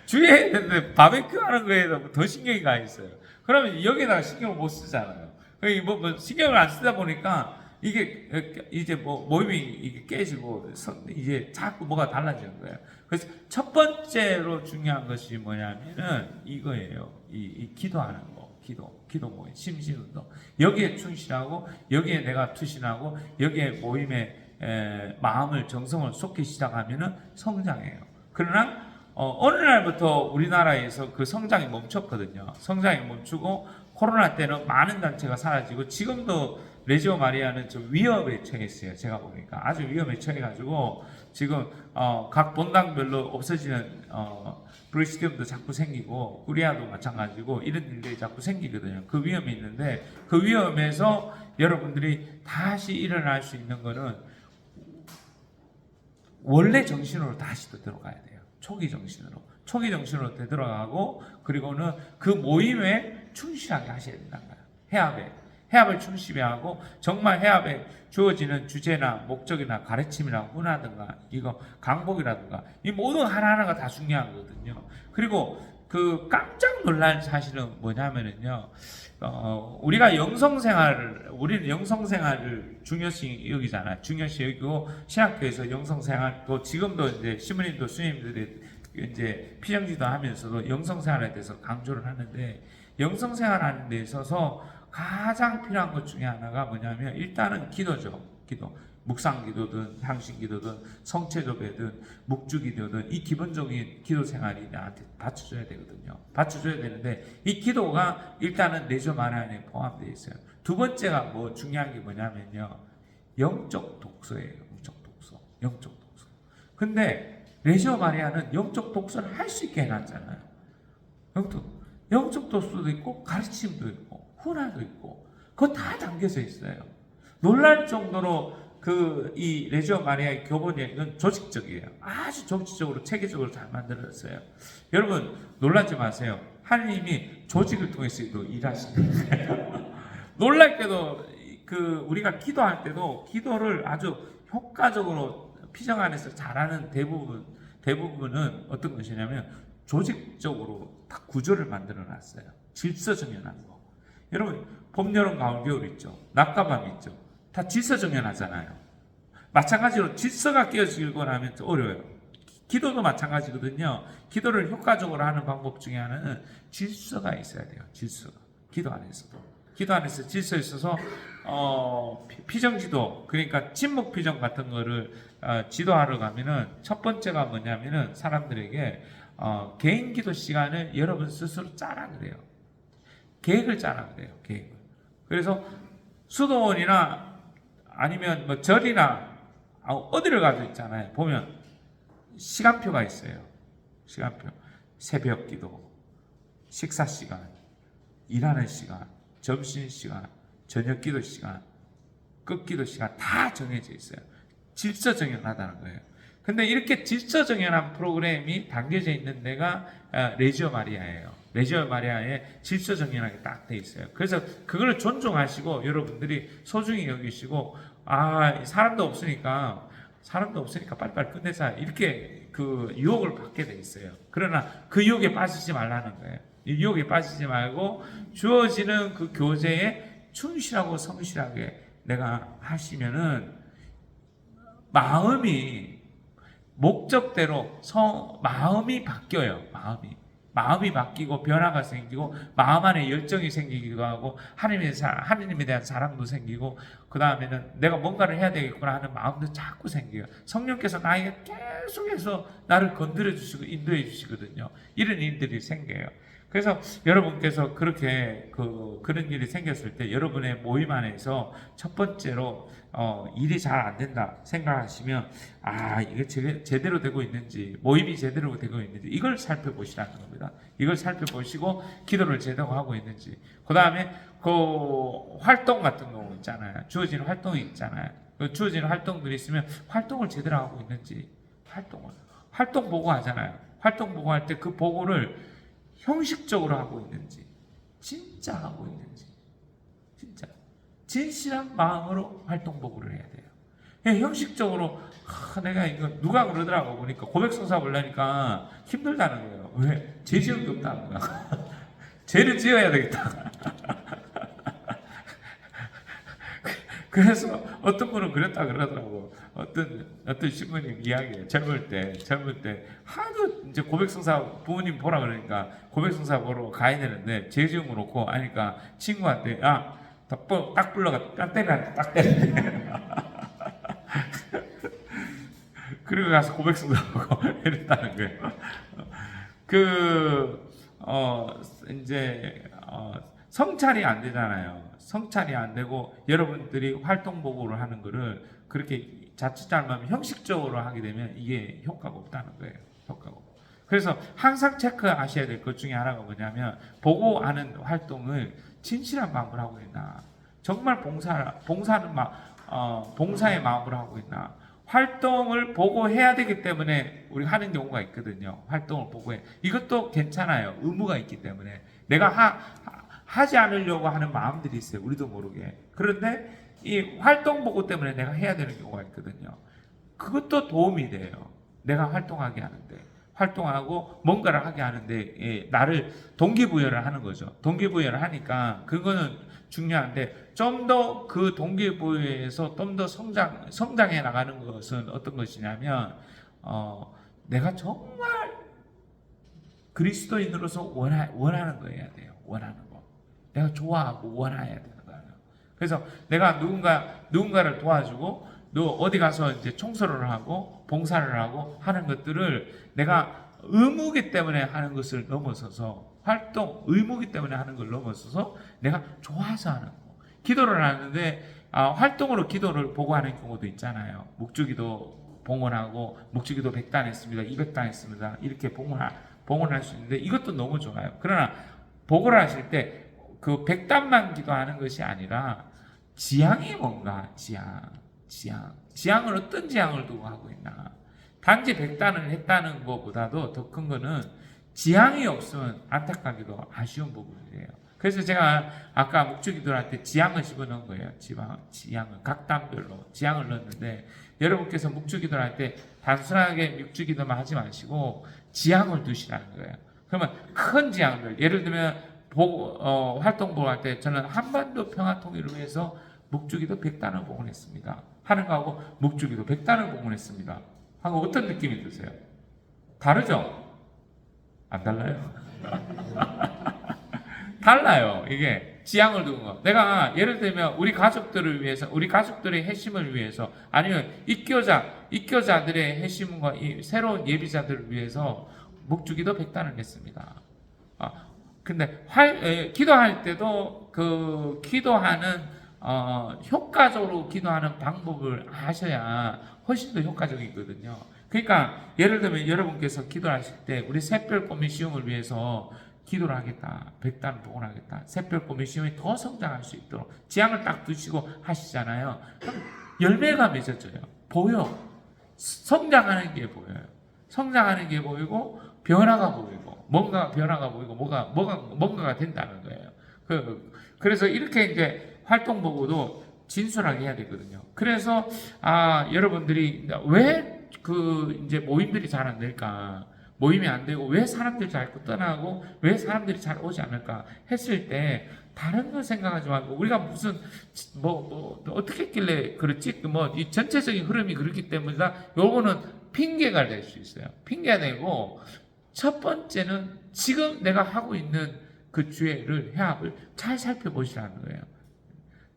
A: 주위에 있는데 바베큐 하는 거에 더 신경이 가 있어요. 그러면 여기다가 신경을 못 쓰잖아요. 뭐 신경을 안 쓰다 보니까 이게 이제 뭐 모임이 이게 깨지고 이제 자꾸 뭐가 달라지는 거예요. 그래서 첫 번째로 중요한 것이 뭐냐면은 이거예요. 이 기도하는 거. 기도 모임, 심신운동. 여기에 충실하고 여기에 내가 투신하고 여기에 모임에 마음을 정성을 쏟기 시작하면은 성장해요. 그러나 어느 날부터 우리나라에서 그 성장이 멈췄거든요. 성장이 멈추고 코로나 때는 많은 단체가 사라지고 지금도 레지오 마리아는 좀 위험에 처했어요. 제가 보니까 아주 위험에 처해가지고 지금 각 본당별로 없어지는 브리스티움도 자꾸 생기고 구리아도 마찬가지고 이런 일들이 자꾸 생기거든요. 그 위험이 있는데 그 위험에서 여러분들이 다시 일어날 수 있는 거는 원래 정신으로 다시 또 들어가야 돼요. 초기 정신으로 되돌아가고 그리고는 그 모임에 충실하게 하셔야 된다는 거예요. 해압을 충실히 하고 정말 해압에 주어지는 주제나 목적이나 가르침이나 문화든가 이거 강복이라든가 이 모든 하나하나가 다 중요한 거거든요. 그리고 그 깜짝 놀란 사실은 뭐냐면은요. 우리는 영성생활을 중요시 여기잖아요. 중요시 여기고 신학교에서 영성생활 또 지금도 이제 시부님도 스님들이 이제 피정지도 하면서도 영성생활에 대해서 강조를 하는데 영성생활하는 데 있어서 가장 필요한 것 중에 하나가 뭐냐면 일단은 기도죠. 기도. 묵상기도든 향신기도든 성체조배든 묵주기도든 이 기본적인 기도 생활이 나한테 받쳐줘야 되거든요. 받쳐줘야 되는데 이 기도가 일단은 레지오 마리아 안에 포함되어 있어요. 두 번째가 뭐 중요한 게 뭐냐면요. 영적 독서예요. 영적 독서. 근데 레지오 마리아는 영적 독서를 할 수 있게 해놨잖아요. 영적 독서도 있고 가르침도 있고 훈화도 있고 그거 다 담겨져 있어요. 놀랄 정도로 이 레지오 마리아의 교본은 조직적이에요. 아주 조직적으로 체계적으로 잘 만들었어요. 여러분 놀라지 마세요. 하나님이 조직을 통해서도 일하시는 거예요. 놀랄게도 우리가 기도할 때도 기도를 아주 효과적으로 피정 안에서 잘하는 대부분은 어떤 것이냐면 조직적으로 다 구조를 만들어 놨어요. 질서 정연한 거. 여러분 봄, 여름, 가을, 겨울 있죠. 낮과 밤 있죠. 다 질서 정연하잖아요. 마찬가지로 질서가 깨어지고 나면 어려워요. 기도도 마찬가지거든요. 기도를 효과적으로 하는 방법 중에 하나는 질서가 있어야 돼요. 질서가. 기도 안에서 질서 있어서 피정지도 그러니까 침묵 피정 같은 거를 지도하러 가면은 첫 번째가 뭐냐면은 사람들에게 개인 기도 시간을 여러분 스스로 짜라 그래요. 계획을 짜라 그래요. 그래서 수도원이나 아니면 뭐 절이나 어디를 가도 있잖아요. 보면 시간표가 있어요. 시간표. 새벽 기도, 식사 시간, 일하는 시간, 점심 시간, 저녁 기도 시간, 끝 기도 시간 다 정해져 있어요. 질서 정연하다는 거예요. 근데 이렇게 질서정연한 프로그램이 담겨져 있는 데가 레지오 마리아예요. 레지오 마리아에 질서정연하게 딱 돼 있어요. 그래서 그걸 존중하시고 여러분들이 소중히 여기시고 사람도 없으니까 빨리빨리 끝내자 이렇게 그 유혹을 받게 돼 있어요. 그러나 그 유혹에 빠지지 말라는 거예요. 이 유혹에 빠지지 말고 주어지는 그 교제에 충실하고 성실하게 내가 하시면은 마음이 목적대로 마음이 바뀌어요. 마음이 바뀌고 변화가 생기고 마음 안에 열정이 생기기도 하고 하나님에 대한 사랑도 생기고 그 다음에는 내가 뭔가를 해야 되겠구나 하는 마음도 자꾸 생겨요. 성령께서 나에게 계속해서 나를 건드려 주시고 인도해 주시거든요. 이런 일들이 생겨요. 그래서 여러분께서 그렇게 그런 일이 생겼을 때 여러분의 모임 안에서 첫 번째로 일이 잘 안 된다 생각하시면 이게 제대로 되고 있는지 모임이 제대로 되고 있는지 이걸 살펴보시라는 겁니다. 이걸 살펴보시고 기도를 제대로 하고 있는지 그 다음에 그 활동 같은 거 있잖아요. 주어지는 활동이 있잖아요. 그 주어지는 활동들이 있으면 활동을 제대로 하고 있는지 활동 보고하잖아요. 활동 보고할 때 그 보고를 형식적으로 하고 있는지 진짜 하고 있는지 진짜 진실한 마음으로 활동 보고를 해야 돼요. 형식적으로 내가 이거 누가 그러더라고 보니까 고백성사 보려니까 힘들다는 거예요. 왜? 죄 지은 게 없다는 거야. 죄를 지어야 되겠다. 그래서 어떤 분은 그랬다 그러더라고. 어떤 신부님 이야기에 젊을 때 하도 이제 고백성사 부모님 보라 그러니까 고백성사 보러 가야 되는데 죄 지은 거 놓고 하니까 친구한테 딱 불러가 딱 때려. 그리고 가서 고백성사 보고 이랬다는 거예요. 성찰이 안 되잖아요. 성찰이 안 되고 여러분들이 활동 보고를 하는 거를 그렇게 자칫 잘못하면 형식적으로 하게 되면 이게 효과가 없다는 거예요. 효과가 없고. 그래서 항상 체크하셔야 될 것 중에 하나가 뭐냐면 보고하는 활동을 진실한 마음으로 하고 있나, 정말 봉사의 마음으로 하고 있나. 활동을 보고해야 되기 때문에 우리 하는 경우가 있거든요. 활동을 보고해. 이것도 괜찮아요. 의무가 있기 때문에 내가 하지 않으려고 하는 마음들이 있어요. 우리도 모르게. 그런데 이 활동 보고 때문에 내가 해야 되는 경우가 있거든요. 그것도 도움이 돼요. 내가 활동하게 하는데. 활동하고 뭔가를 하게 하는데 나를 동기부여를 하는 거죠. 동기부여를 하니까 그거는 중요한데 좀 더 그 동기부여에서 좀 더 성장해 나가는 것은 어떤 것이냐면 내가 정말 그리스도인으로서 원하는 거 해야 돼요. 원하는 거. 내가 좋아하고 원해야 되는 거예요. 그래서 내가 누군가를 도와주고 어디 가서 이제 청소를 하고 봉사를 하고 하는 것들을 내가 의무기 때문에 하는 것을 넘어서서 의무기 때문에 하는 걸 넘어서서 내가 좋아서 하는 거. 기도를 하는데 활동으로 기도를 보고하는 경우도 있잖아요. 묵주기도 봉헌하고 묵주기도 100단 했습니다. 200단 했습니다. 이렇게 봉헌할 수 있는데 이것도 너무 좋아요. 그러나 보고를 하실 때 그 100단만 기도하는 것이 아니라 지향이 뭔가 지향을 어떤 지향을 두고 하고 있나. 단지 100단을 했다는 것보다도 더 큰 거는 지향이 없으면 안타깝게도 아쉬운 부분이에요. 그래서 제가 아까 묵주기도할 때 지향을 집어넣은 거예요. 지향을 각 단별로 지향을 넣었는데 여러분께서 묵주기도할 때 단순하게 묵주기도만 하지 마시고 지향을 두시라는 거예요. 그러면 큰 지향들, 예를 들면 활동 보고할 때 저는 한반도 평화 통일을 위해서 묵주기도 100단을 봉헌했습니다. 하는 거하고 묵주기도 100단을 봉헌했습니다. 하고 어떤 느낌이 드세요? 다르죠? 안 달라요? 달라요. 이게 지향을 두는 거. 내가 예를 들면 우리 가족들을 위해서, 우리 가족들의 회심을 위해서, 아니면 입교자들의 회심과 이 새로운 예비자들을 위해서 묵주기도 100단을 했습니다. 근데 기도할 때도 그 기도하는 효과적으로 기도하는 방법을 아셔야 훨씬 더 효과적이거든요. 그러니까 예를 들면 여러분께서 기도하실 때 우리 새별꼬미 시험을 위해서 기도를 하겠다. 100단 봉헌하겠다. 새별꼬미 시험이 더 성장할 수 있도록 지향을 딱 두시고 하시잖아요. 그럼 열매가 맺어져요. 보여. 성장하는 게 보여요. 성장하는 게 보이고 변화가 보이고 뭔가 변화가 보이고 뭔가가 된다는 거예요. 그래서 이렇게 이제 활동 보고도 진솔하게 해야 되거든요. 그래서 여러분들이 왜 이제 모임들이 잘 안 될까? 모임이 안 되고 왜 사람들이 자꾸 떠나고 왜 사람들이 잘 오지 않을까 했을 때 다른 걸 생각하지 말고 우리가 무슨 어떻게 했길래 그렇지? 이 전체적인 흐름이 그렇기 때문에 요거는 핑계가 될 수 있어요. 핑계가 되고 첫 번째는 지금 내가 하고 있는 그 주회를 회합을 잘 살펴보시라는 거예요.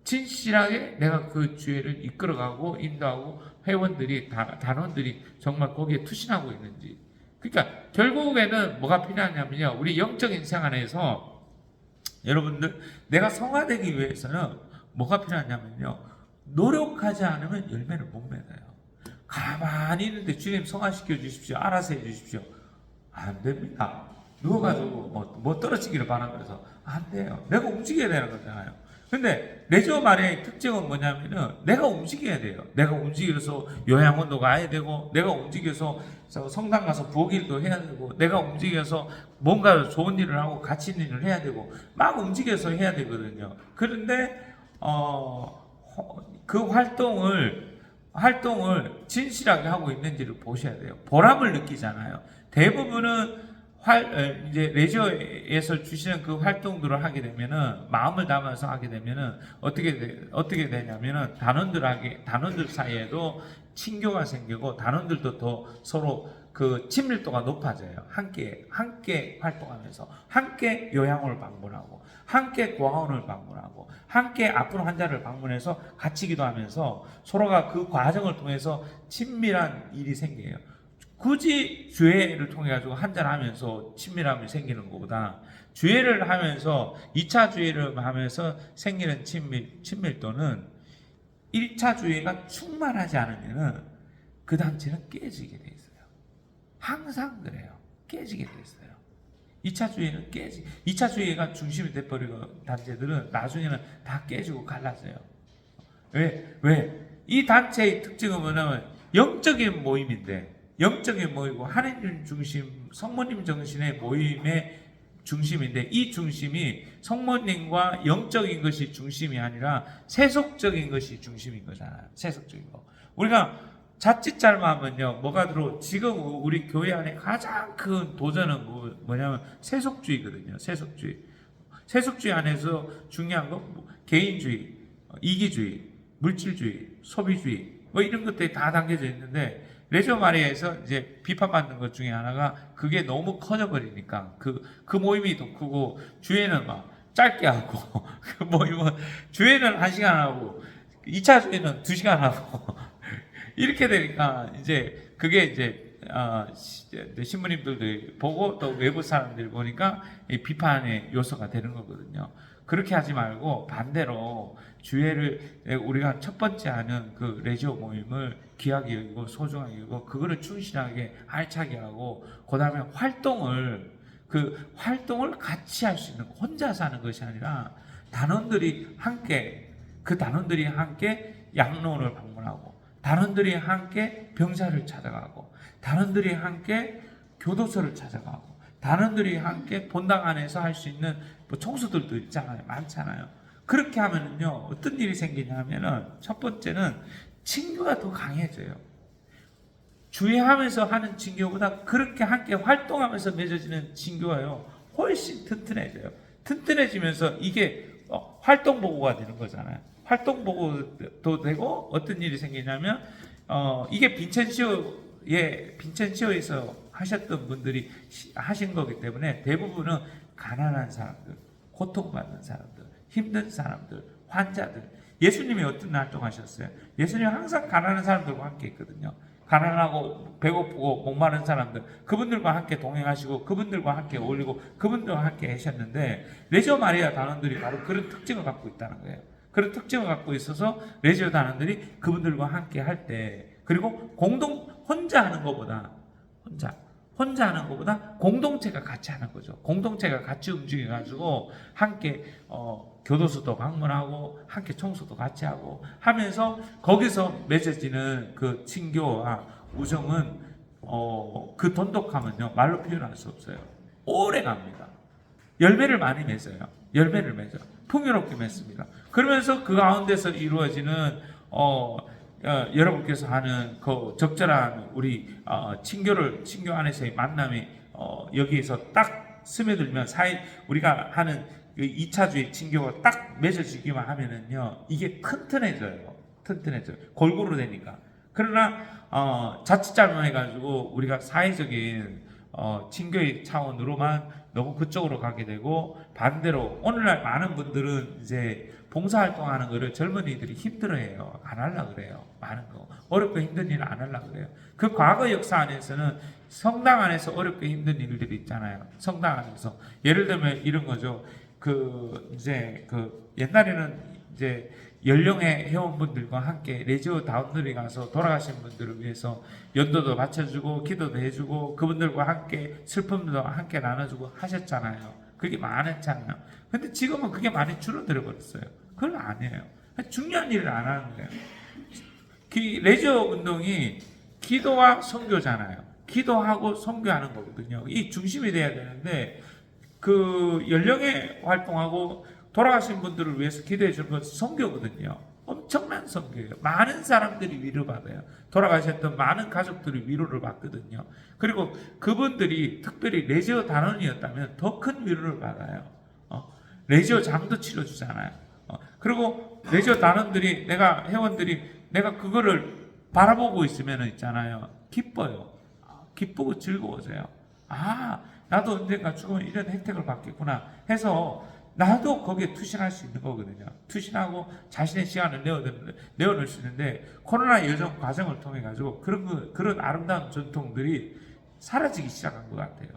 A: 진실하게 내가 그 주회를 이끌어가고 인도하고 회원들이 단원들이 정말 거기에 투신하고 있는지. 그러니까 결국에는 뭐가 필요하냐면요, 우리 영적인 생활에서 여러분들 내가 성화되기 위해서는 뭐가 필요하냐면요, 노력하지 않으면 열매를 못 맺어요. 가만히 있는데 주님 성화시켜 주십시오, 알아서 해 주십시오, 안 됩니다. 누워가지고 뭐 떨어지기를 바라면서 안 돼요. 내가 움직여야 되는 거잖아요. 근데 레지오 마리아의 특징은 뭐냐면은 내가 움직여야 돼요. 내가 움직여서 요양원도 가야 되고, 내가 움직여서 성당 가서 부엌일도 해야 되고, 내가 움직여서 뭔가 좋은 일을 하고 가치 있는 일을 해야 되고, 막 움직여서 해야 되거든요. 그런데 그 활동을 진실하게 하고 있는지를 보셔야 돼요. 보람을 느끼잖아요. 대부분은 이제 레저에서 주시는 그 활동들을 하게 되면은, 마음을 담아서 하게 되면은 어떻게 되냐면은 단원들 사이에도 친교가 생기고 단원들도 더 서로 그 친밀도가 높아져요. 함께 활동하면서 함께 요양원을 방문하고 함께 고아원을 방문하고 함께 아픈 환자를 방문해서 같이 기도하면서 서로가 그 과정을 통해서 친밀한 일이 생겨요. 굳이 주회를 통해 가지고 한잔하면서 친밀함이 생기는 것보다 주회를 하면서 2차 주회를 하면서 생기는 친밀도는 1차 주회가 충만하지 않으면은 그 단체는 깨지게 돼 있어요. 항상 그래요. 깨지게 돼 있어요. 2차 주회는 2차 주회가 중심이 돼버리고 단체들은 나중에는 다 깨지고 갈라져요. 왜? 이 단체의 특징은 뭐냐면 영적인 모임인데, 영적인 모이고 하나님 중심, 성모님 정신의 모임의 중심인데, 이 중심이 성모님과 영적인 것이 중심이 아니라 세속적인 것이 중심인 거잖아요. 세속적인 거. 우리가 자칫 잘못하면요, 뭐가 들어? 지금 우리 교회 안에 가장 큰 도전은 뭐냐면 세속주의거든요. 세속주의 안에서 중요한 건 개인주의, 이기주의, 물질주의, 소비주의, 이런 것들이 다 담겨져 있는데, 레지오 마리아에서 이제 비판받는 것 중에 하나가 그게 너무 커져버리니까 그 모임이 더 크고, 주회는 막 짧게 하고 그 모임은 주회는 1시간 하고 2차 주회는 2시간 하고 이렇게 되니까 이제 그게 이제 신부님들도 보고 또 외부 사람들 보니까 비판의 요소가 되는 거거든요. 그렇게 하지 말고 반대로 주회를 우리가 첫 번째 하는 그 레지오 모임을 귀하게 여기고 소중하게 여기고 그거를 충실하게 알차게 하고, 그 다음에 활동을 같이 할 수 있는, 혼자서 하는 것이 아니라 단원들이 함께 양로원을 방문하고, 단원들이 함께 병자를 찾아가고, 단원들이 함께 교도소를 찾아가고, 단원들이 함께 본당 안에서 할 수 있는 청소들도 있잖아요. 많잖아요. 그렇게 하면은요, 어떤 일이 생기냐면은, 첫 번째는 친교가 더 강해져요. 주의하면서 하는 친교보다 그렇게 함께 활동하면서 맺어지는 친교가요, 훨씬 튼튼해져요. 튼튼해지면서 이게 활동 보고가 되는 거잖아요. 활동 보고도 되고, 어떤 일이 생기냐면, 이게 빈첸시오에서 하셨던 분들이 하신 거기 때문에 대부분은 가난한 사람들, 고통받는 사람들, 힘든 사람들, 환자들. 예수님이 어떤 활동하셨어요? 예수님은 항상 가난한 사람들과 함께 있거든요. 가난하고 배고프고 목마른 사람들, 그분들과 함께 동행하시고 그분들과 함께 어울리고 그분들과 함께 하셨는데, 레지오 마리아 단원들이 바로 그런 특징을 갖고 있다는 거예요. 그런 특징을 갖고 있어서 레지오 단원들이 그분들과 함께 할 때, 그리고 혼자 하는 것보다 공동체가 같이 하는 거죠. 공동체가 같이 움직여가지고 함께 교도소도 방문하고 함께 청소도 같이 하고 하면서 거기서 맺어지는 그 친교와 우정은 그 돈독함은요 말로 표현할 수 없어요. 오래 갑니다. 열매를 많이 맺어요. 열매를 맺어 풍요롭게 맺습니다. 그러면서 그 가운데서 이루어지는 여러분께서 하는 그 적절한 우리 친교 안에서의 만남이 여기에서 딱 스며들면 우리가 하는 그 2차주의 친교가 딱 맺어지기만 하면은요 이게 튼튼해져요. 골고루 되니까. 그러나 자칫 잘못해가지고 우리가 사회적인 친교의 차원으로만 너무 그쪽으로 가게 되고, 반대로 오늘날 많은 분들은 이제 봉사활동하는 거를 젊은이들이 힘들어해요. 안 하려고 그래요. 많은 거 어렵고 힘든 일을 안 하려고 그래요. 그 과거 역사 안에서는 성당 안에서 어렵고 힘든 일들이 있잖아요. 성당 안에서 예를 들면 이런 거죠. 이제 옛날에는 이제 연령의 회원분들과 함께 레지오 다운들이 가서 돌아가신 분들을 위해서 연도도 바쳐주고 기도도 해주고 그분들과 함께 슬픔도 함께 나눠주고 하셨잖아요. 그게 많았잖아요. 근데 지금은 그게 많이 줄어들어 버렸어요. 그건 아니에요. 중요한 일을 안 하는 거예요. 레지오 운동이 기도와 선교잖아요. 기도하고 선교하는 거거든요. 이 중심이 돼야 되는데 그 연령의 활동하고 돌아가신 분들을 위해서 기도해 주는 건 선교거든요. 엄청난 선교예요. 많은 사람들이 위로받아요. 돌아가셨던 많은 가족들이 위로를 받거든요. 그리고 그분들이 특별히 레지오 단원이었다면 더 큰 위로를 받아요. 레지오 장도 치러주잖아요. 그리고 레지오 단원들이 회원들이 내가 그거를 바라보고 있으면 있잖아요. 기뻐요. 기쁘고 즐거워져요. 나도 언젠가 죽으면 이런 혜택을 받겠구나 해서 나도 거기에 투신할 수 있는 거거든요. 투신하고 자신의 시간을 내어놓을 수 있는데, 코로나 여정 과정을 통해 가지고 그런 아름다운 전통들이 사라지기 시작한 것 같아요.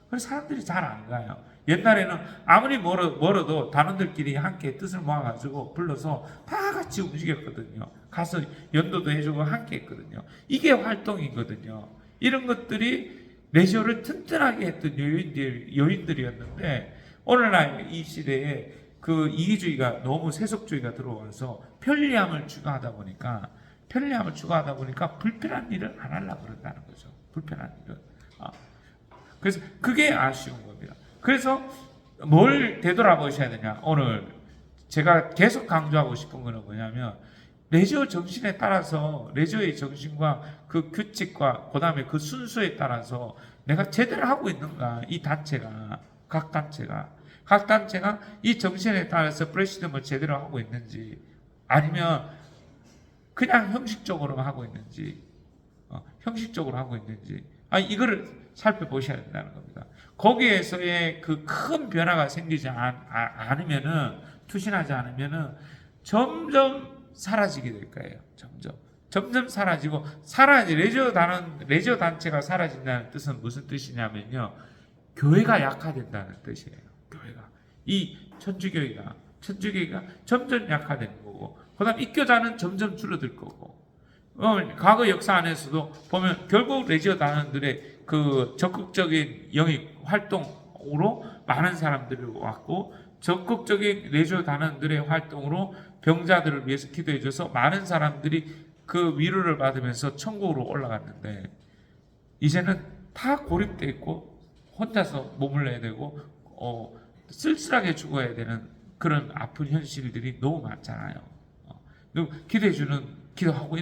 A: 그래서 사람들이 잘 안 가요. 옛날에는 아무리 멀어도 단원들끼리 함께 뜻을 모아가지고 불러서 다 같이 움직였거든요. 가서 연도도 해주고 함께 했거든요. 이게 활동이거든요. 이런 것들이 레지오를 튼튼하게 했던 요인들이었는데, 오늘날 이 시대에 그 이기주의가 너무 세속주의가 들어와서 편리함을 추구하다 보니까 불편한 일을 안 하려고 그런다는 거죠. 불편한 일을. 그래서 그게 아쉬운 겁니다. 그래서 뭘 되돌아보셔야 되냐. 오늘 제가 계속 강조하고 싶은 거는 뭐냐면, 레지오 정신에 따라서, 레지오의 정신과 그 규칙과 그 다음에 그 순서에 따라서 내가 제대로 하고 있는가. 이 단체가, 각 단체가 이 정신에 따라서 프레시덤을 제대로 하고 있는지, 아니면 그냥 형식적으로만 하고 있는지, 이거를 살펴보셔야 된다는 겁니다. 거기에서의 그 큰 변화가 생기지 않으면은, 투신하지 않으면은 점점 사라지게 될 거예요. 점점 사라지고, 레지오 단체가 사라진다는 뜻은 무슨 뜻이냐면요, 교회가 약화된다는 뜻이에요. 이 천주교회가 점점 약화되는 거고, 그 다음 입교자는 점점 줄어들 거고, 과거 역사 안에서도 보면 결국 레지오 단원들의 그 적극적인 영입 활동으로 많은 사람들이 왔고, 적극적인 레지오 단원들의 활동으로 병자들을 위해서 기도해줘서 많은 사람들이 그 위로를 받으면서 천국으로 올라갔는데, 이제는 다 고립되어 있고 혼자서 머물러야 되고 쓸쓸하게 죽어야 되는 그런 아픈 현실들이 너무 많잖아요. 기도하고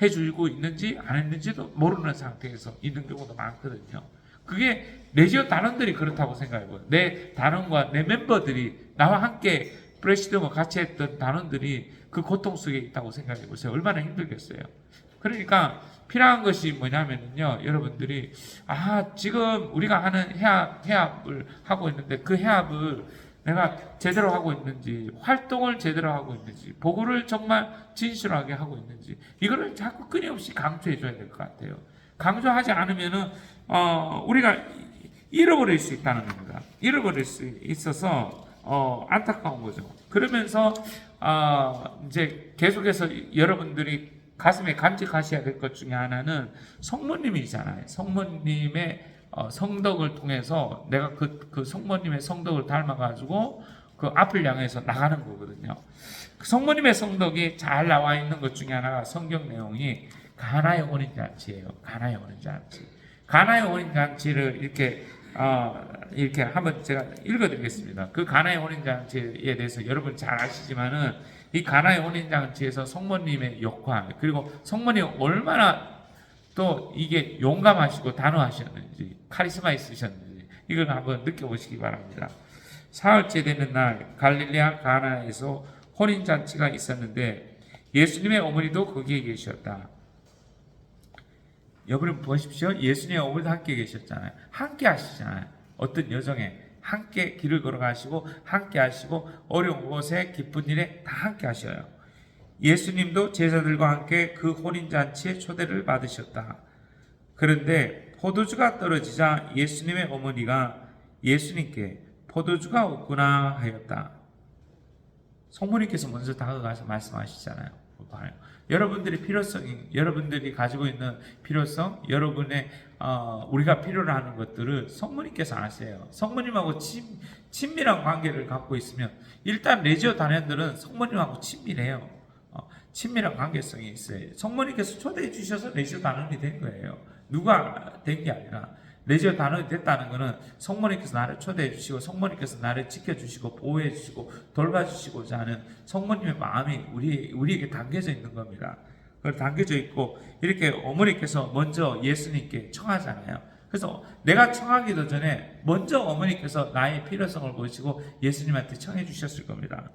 A: 해주고 있는지 안 했는지도 모르는 상태에서 있는 경우도 많거든요. 그게 레지오 단원들이 그렇다고 생각해요. 내 단원과 내 멤버들이, 나와 함께 프레시덤을 같이 했던 단원들이 그 고통 속에 있다고 생각해 보세요. 얼마나 힘들겠어요. 그러니까 필요한 것이 뭐냐면요, 여러분들이 지금 우리가 하는 해압을 하고 있는데, 그 해압을 내가 제대로 하고 있는지, 활동을 제대로 하고 있는지, 보고를 정말 진실하게 하고 있는지, 이거를 자꾸 끊임없이 강조해 줘야 될 것 같아요. 강조하지 않으면은 우리가 잃어버릴 수 있다는 겁니다. 잃어버릴 수 있어서 안타까운 거죠. 그러면서 이제 계속해서 여러분들이 가슴에 간직하셔야 될 것 중에 하나는 성모님이잖아요. 성모님의 성덕을 통해서 내가 그 성모님의 성덕을 닮아가지고 그 앞을 향해서 나가는 거거든요. 그 성모님의 성덕이 잘 나와 있는 것 중에 하나가 성경 내용이 가나의 혼인잔치예요. 가나의 혼인잔치. 가나의 혼인잔치를 이렇게 한번 제가 읽어드리겠습니다. 그 가나의 혼인잔치에 대해서 여러분 잘 아시지만은 이 가나의 혼인잔치에서 성모님의 역할, 그리고 성모님 얼마나 또 이게 용감하시고 단호하셨는지, 카리스마 있으셨는지 이걸 한번 느껴보시기 바랍니다. 사흘째 되는 날 갈릴레아 가나에서 혼인잔치가 있었는데 예수님의 어머니도 거기에 계셨다. 여러분 보십시오. 예수님의 어머니도 함께 계셨잖아요. 함께 하시잖아요. 어떤 여정에 함께 길을 걸어가시고 함께 하시고 어려운 곳에 기쁜 일에 다 함께 하셔요. 예수님도 제자들과 함께 그 혼인잔치에 초대를 받으셨다. 그런데 포도주가 떨어지자 예수님의 어머니가 예수님께 포도주가 없구나 하였다. 성모님께서 먼저 다가가서 말씀하시잖아요. 여러분들의 필요성이, 여러분들이 가지고 있는 필요성, 여러분의 우리가 필요로 하는 것들을 성모님께서 아세요. 성모님하고 친밀한 관계를 갖고 있으면 일단 레지오 단원들은 성모님하고 친밀해요. 친밀한 관계성이 있어요. 성모님께서 초대해 주셔서 레지오 단원이 된 거예요. 누가 된 게 아니라 레지오 단원이 됐다는 것은 성모님께서 나를 초대해 주시고 성모님께서 나를 지켜주시고 보호해 주시고 돌봐주시고자 하는 성모님의 마음이 우리에게 담겨져 있는 겁니다. 그걸 담겨져 있고 이렇게 어머니께서 먼저 예수님께 청하잖아요. 그래서 내가 청하기도 전에 먼저 어머니께서 나의 필요성을 보시고 예수님한테 청해 주셨을 겁니다.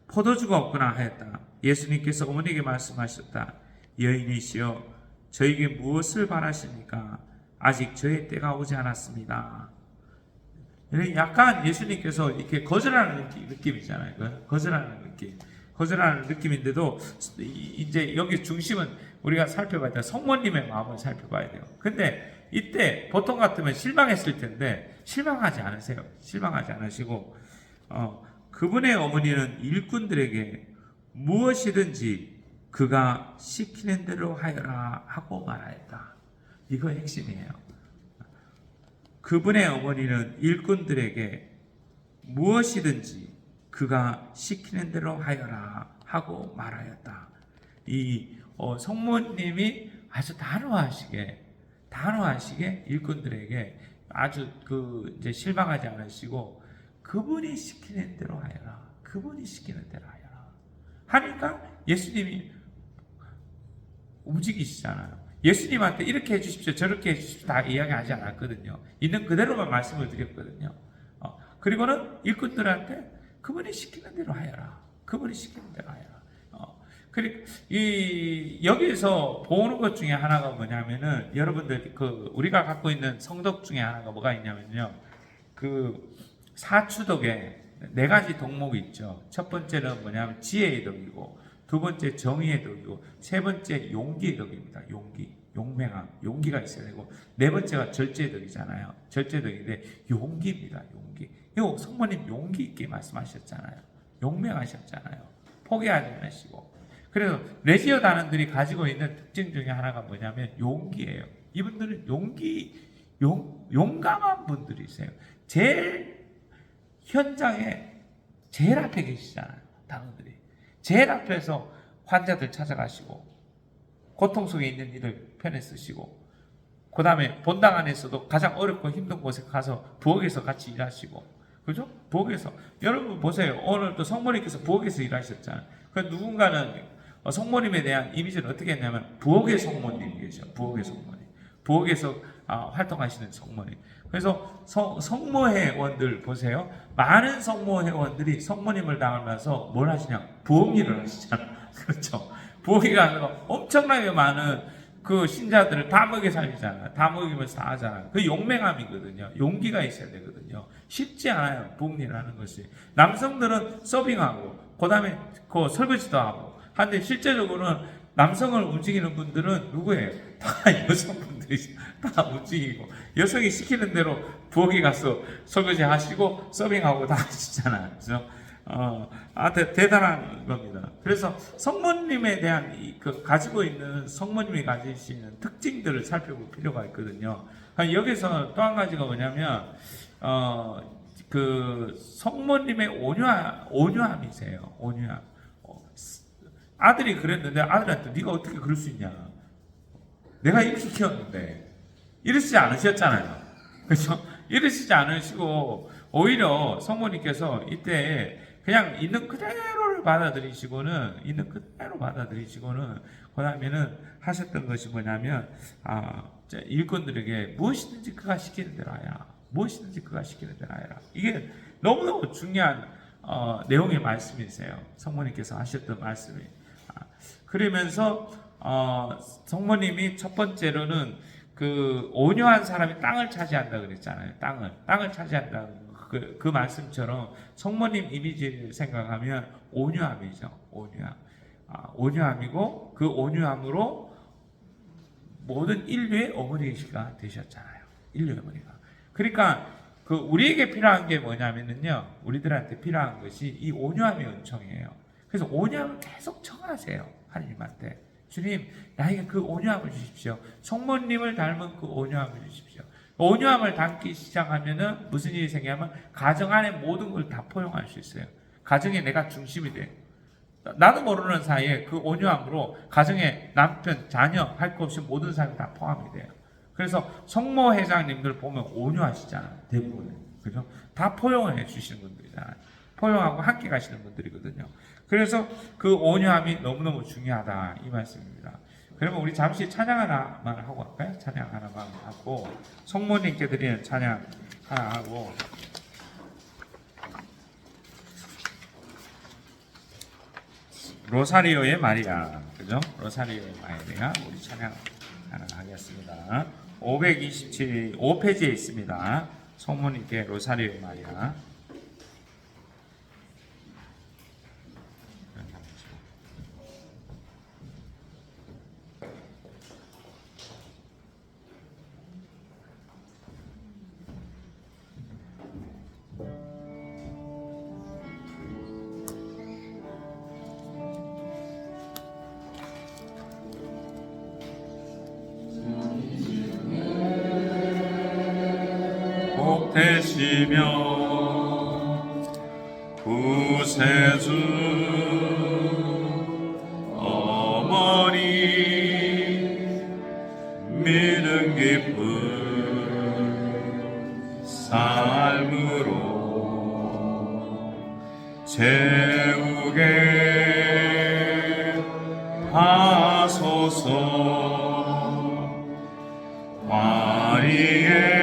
A: 포도주가 없구나 하였다. 예수님께서 어머니에게 말씀하셨다. 여인이시여 저에게 무엇을 바라십니까? 아직 저의 때가 오지 않았습니다. 약간 예수님께서 이렇게 거절하는 느낌이잖아요. 거절하는 느낌. 거절하는 느낌인데도 이제 여기 중심은 우리가 살펴봐야 돼요. 성모님의 마음을 살펴봐야 돼요. 근데 이때 보통 같으면 실망했을 텐데 실망하지 않으세요. 실망하지 않으시고 그분의 어머니는 일꾼들에게 무엇이든지 그가 시키는 대로 하여라 하고 말하였다. 이거 핵심이에요. 그분의 어머니는 일꾼들에게 무엇이든지 그가 시키는 대로 하여라 하고 말하였다. 이 성모님이 아주 단호하시게 일꾼들에게 아주 이제 실망하지 않으시고 그분이 시키는 대로 하여라. 그분이 시키는 대로 하여라. 하니까 예수님이 움직이시잖아요. 예수님한테 이렇게 해주십시오, 저렇게 해주십시오 다 이야기하지 않았거든요. 있는 그대로만 말씀을 드렸거든요. 그리고는 일꾼들한테 그분이 시키는 대로 하여라. 그분이 시키는 대로 하여라. 그리고 여기에서 보는 것 중에 하나가 뭐냐면은 여러분들 우리가 갖고 있는 성덕 중에 하나가 뭐가 있냐면요. 사추덕에 4가지 덕목이 있죠. 첫 번째는 뭐냐면 지혜의 덕이고, 두 번째 정의의 덕이고, 세 번째 용기의 덕입니다. 용맹함, 용기가 있어야 되고, 네 번째가 절제의 덕이잖아요. 절제의 덕인데 용기입니다. 용기. 이거 성모님 용기 있게 말씀하셨잖아요. 용맹하셨잖아요. 포기하지 않으시고. 그래서 레지오 단원들이 가지고 있는 특징 중에 하나가 뭐냐면 용기예요. 이분들은 용감한 분들이세요. 제일 현장에 제일 앞에 계시잖아요. 단원들이. 제일 앞에서 환자들 찾아가시고 고통 속에 있는 이들 편에 쓰시고 그 다음에 본당 안에서도 가장 어렵고 힘든 곳에 가서 부엌에서 같이 일하시고 그죠? 부엌에서 여러분 보세요. 오늘도 성모님께서 부엌에서 일하셨잖아요. 그 누군가는 성모님에 대한 이미지를 어떻게 했냐면 부엌의 성모님이 계셔. 부엌의 성모님. 부엌에서 활동하시는 성모님. 그래서 성모회원들 보세요. 많은 성모회원들이 성모님을 닮아서 뭘 하시냐? 부엌 일을 하시잖아요. 그렇죠? 부엌이라는 엄청나게 많은 그 신자들을 다 먹여 살리잖아요. 다 먹이면서 다 하잖아요. 그 용맹함이거든요. 용기가 있어야 되거든요. 쉽지 않아요. 부엌 일을 하는 것이. 남성들은 서빙하고 그 다음에 그 설거지도 하고 한데 실제적으로는 남성을 움직이는 분들은 누구예요? 다 여성분들이 다 움직이고 여성이 시키는 대로 부엌에 가서 설거지 하시고 서빙하고 다 하시잖아요. 그죠? 대단한 겁니다. 그래서 성모님에 대한 가지고 있는 성모님이 가지시는 특징들을 살펴볼 필요가 있거든요. 여기서 또 한 가지가 뭐냐면 성모님의 온유함이세요. 온유함. 아들이 그랬는데 아들한테 네가 어떻게 그럴 수 있냐? 내가 이렇게 키웠는데 이러시지 않으셨잖아요. 그렇죠? 이러시지 않으시고 오히려 성모님께서 이때 그냥 있는 그대로를 받아들이시고는 그 다음에는 하셨던 것이 뭐냐면 일꾼들에게 무엇이든지 그가 시키는 대로 하라. 무엇이든지 그가 시키는 대로 하라. 이게 너무너무 중요한 내용의 말씀이세요. 성모님께서 하셨던 말씀이. 그러면서 성모님이 첫 번째로는 그 온유한 사람이 땅을 차지한다 그랬잖아요. 땅을 차지한다. 그 말씀처럼 성모님 이미지를 생각하면 온유함이죠. 온유함이고 그 온유함으로 모든 인류의 어머니가 되셨잖아요. 인류의 어머니가. 그러니까 그 우리에게 필요한 게 뭐냐면요, 우리들한테 필요한 것이 이 온유함의 은총이에요. 그래서 온유함을 계속 청하세요. 하나님한테. 주님, 나에게 그 온유함을 주십시오. 성모님을 닮은 그 온유함을 주십시오. 온유함을 담기 시작하면은 무슨 일이 생기냐면 가정 안에 모든 걸 다 포용할 수 있어요. 가정에 내가 중심이 돼요. 나도 모르는 사이에 그 온유함으로 가정에 남편, 자녀 할 것 없이 모든 사람이 다 포함이 돼요. 그래서 성모 회장님들 보면 온유하시잖아요. 대부분. 그죠? 다 포용해 주시는 분들이잖아요. 포용하고 함께 가시는 분들이거든요. 그래서 그 온유함이 너무너무 중요하다. 이 말씀입니다. 그러면 우리 잠시 찬양 하나만 하고 갈까요? 찬양 하나만 하고 성모님께 드리는 찬양 하나 하고 로사리오의 마리아, 그죠? 로사리오의 마리아 우리 찬양 하나 하겠습니다. 527 5페이지에 있습니다. 성모님께 로사리오의 마리아. 되시며 구세주 어머니 믿음 깊은 삶으로 채우게 하소서. 마리의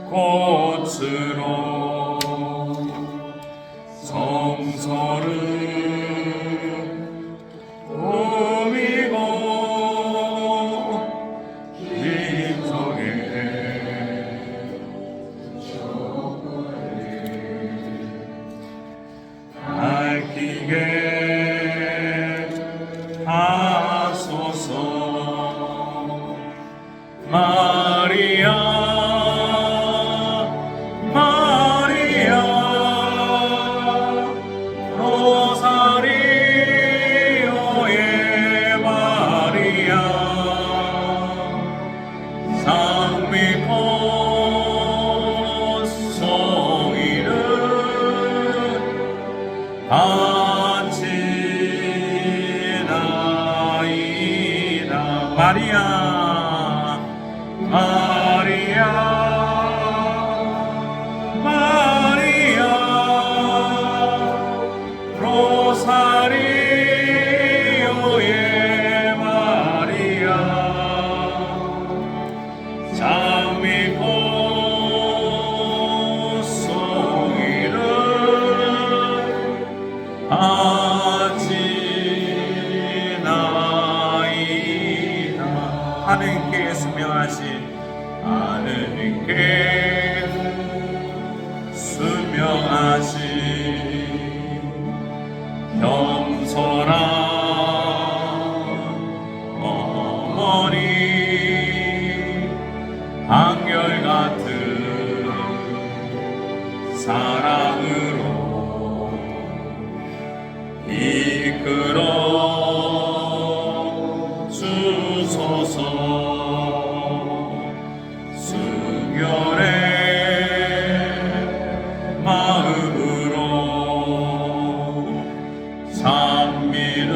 A: 꽃으로 성소를 꾸미고 긴 속에 밝히게 하소서. 마리아 마리아 마리아 마리아 로사리오의 마리아 장미꽃 송이를 하느님께 순명하신 하느님께 순명하신 겸손한 어머니 한결같은 사랑으로 이끌어 주소서. 순결의 마음으로 찬미를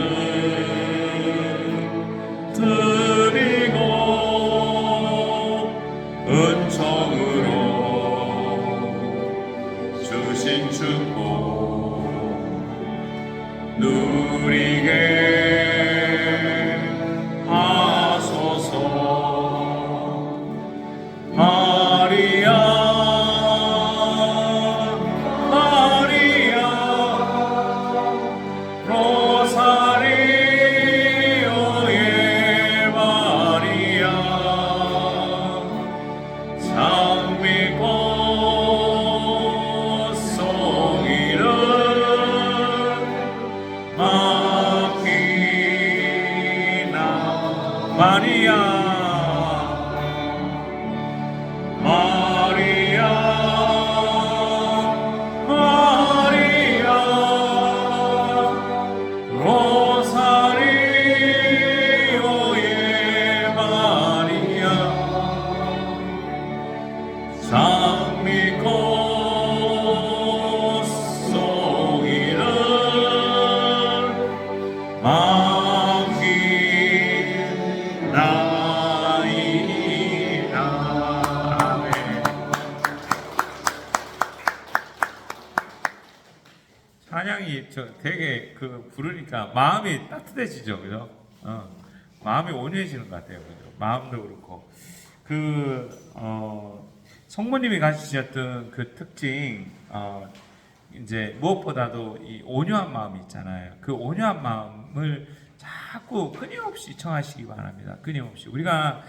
A: 상 믿고 속이는 맡기나이다. 아멘. 찬양이 되게 부르니까 마음이 따뜻해지죠, 그죠? 마음이 온유해지는 것 같아요, 그죠? 마음도 그렇고 성모님이 가지셨던 그 특징, 이제 무엇보다도 이 온유한 마음이 있잖아요. 그 온유한 마음을 자꾸 끊임없이 청하시기 바랍니다. 끊임없이 우리가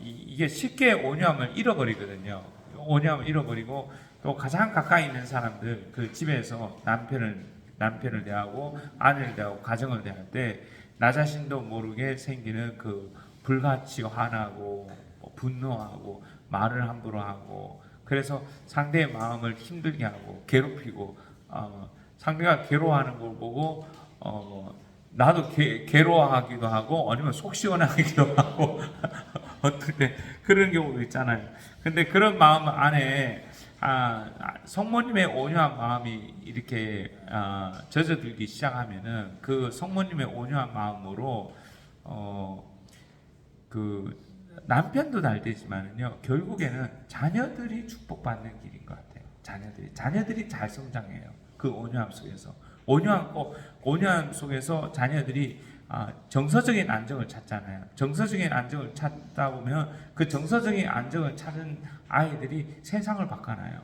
A: 이게 쉽게 온유함을 잃어버리거든요. 온유함을 잃어버리고 또 가장 가까이 있는 사람들, 그 집에서 남편을 대하고 아내를 대하고 가정을 대할 때 나 자신도 모르게 생기는 그 불같이 화나고 분노하고 말을 함부로 하고, 그래서 상대의 마음을 힘들게 하고 괴롭히고, 상대가 괴로워하는 걸 보고 나도 괴로워하기도 하고 아니면 속 시원하기도 하고 어떨 때 그런 경우도 있잖아요. 근데 그런 마음 안에 성모님의 온유한 마음이 이렇게 젖어들기 시작하면은 그 성모님의 온유한 마음으로 그 남편도 잘 되지만은요, 결국에는 자녀들이 축복받는 길인 것 같아요. 자녀들이 잘 성장해요. 그 온유함 속에서 온유함 속에서 자녀들이 정서적인 안정을 찾잖아요. 정서적인 안정을 찾다 보면 그 정서적인 안정을 찾은 아이들이 세상을 바꿔놔요.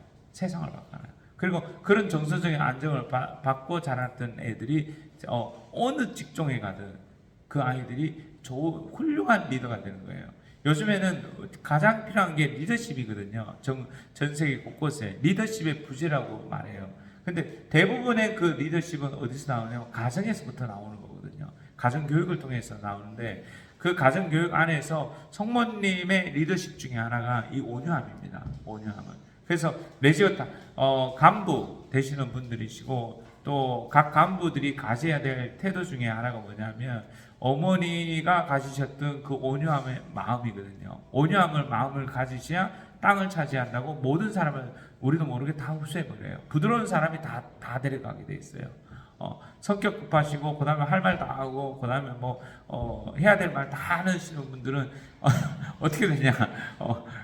A: 그리고 그런 정서적인 안정을 받고 자랐던 애들이 어느 직종에 가든 그 아이들이 훌륭한 리더가 되는 거예요. 요즘에는 가장 필요한 게 리더십이거든요. 전 세계 곳곳에 리더십의 부재라고 말해요. 근데 대부분의 그 리더십은 어디서 나오냐면 가정에서부터 나오는 거거든요. 가정 교육을 통해서 나오는데, 그 가정 교육 안에서 성모님의 리더십 중에 하나가 이 온유함입니다. 온유함은. 그래서 레지오타 간부 되시는 분들이시고 또 각 간부들이 가져야 될 태도 중에 하나가 뭐냐면 어머니가 가지셨던 그 온유함의 마음이거든요. 온유함을 마음을 가지셔야 땅을 차지한다고 모든 사람을 우리도 모르게 다 흡수해버려요. 부드러운 사람이 다 데려가게 돼 있어요. 성격 급하시고 그 다음에 할 말 다 하고 그 다음에 해야 될 말 다 하시는 분들은 어떻게 되냐,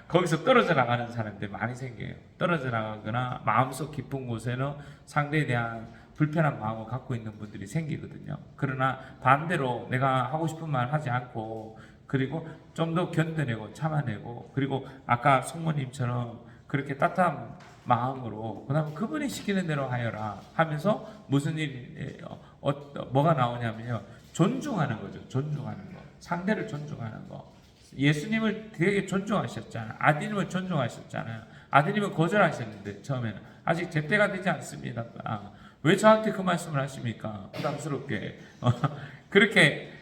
A: 거기서 떨어져 나가는 사람들이 많이 생겨요. 떨어져 나가거나 마음속 깊은 곳에는 상대에 대한 불편한 마음을 갖고 있는 분들이 생기거든요. 그러나 반대로 내가 하고 싶은 말 하지 않고, 그리고 좀 더 견뎌내고 참아내고, 그리고 아까 성모님처럼 그렇게 따뜻한 마음으로 그다음에 그분이 시키는 대로 하여라 하면서 무슨 일이 뭐가 나오냐면요, 존중하는 거죠. 존중하는 거, 상대를 존중하는 거. 예수님을 되게 존중하셨잖아요. 아드님을 존중하셨잖아요. 아드님은 거절하셨는데 처음에는 아직 제 때가 되지 않습니다. 왜 저한테 그 말씀을 하십니까? 부담스럽게 그렇게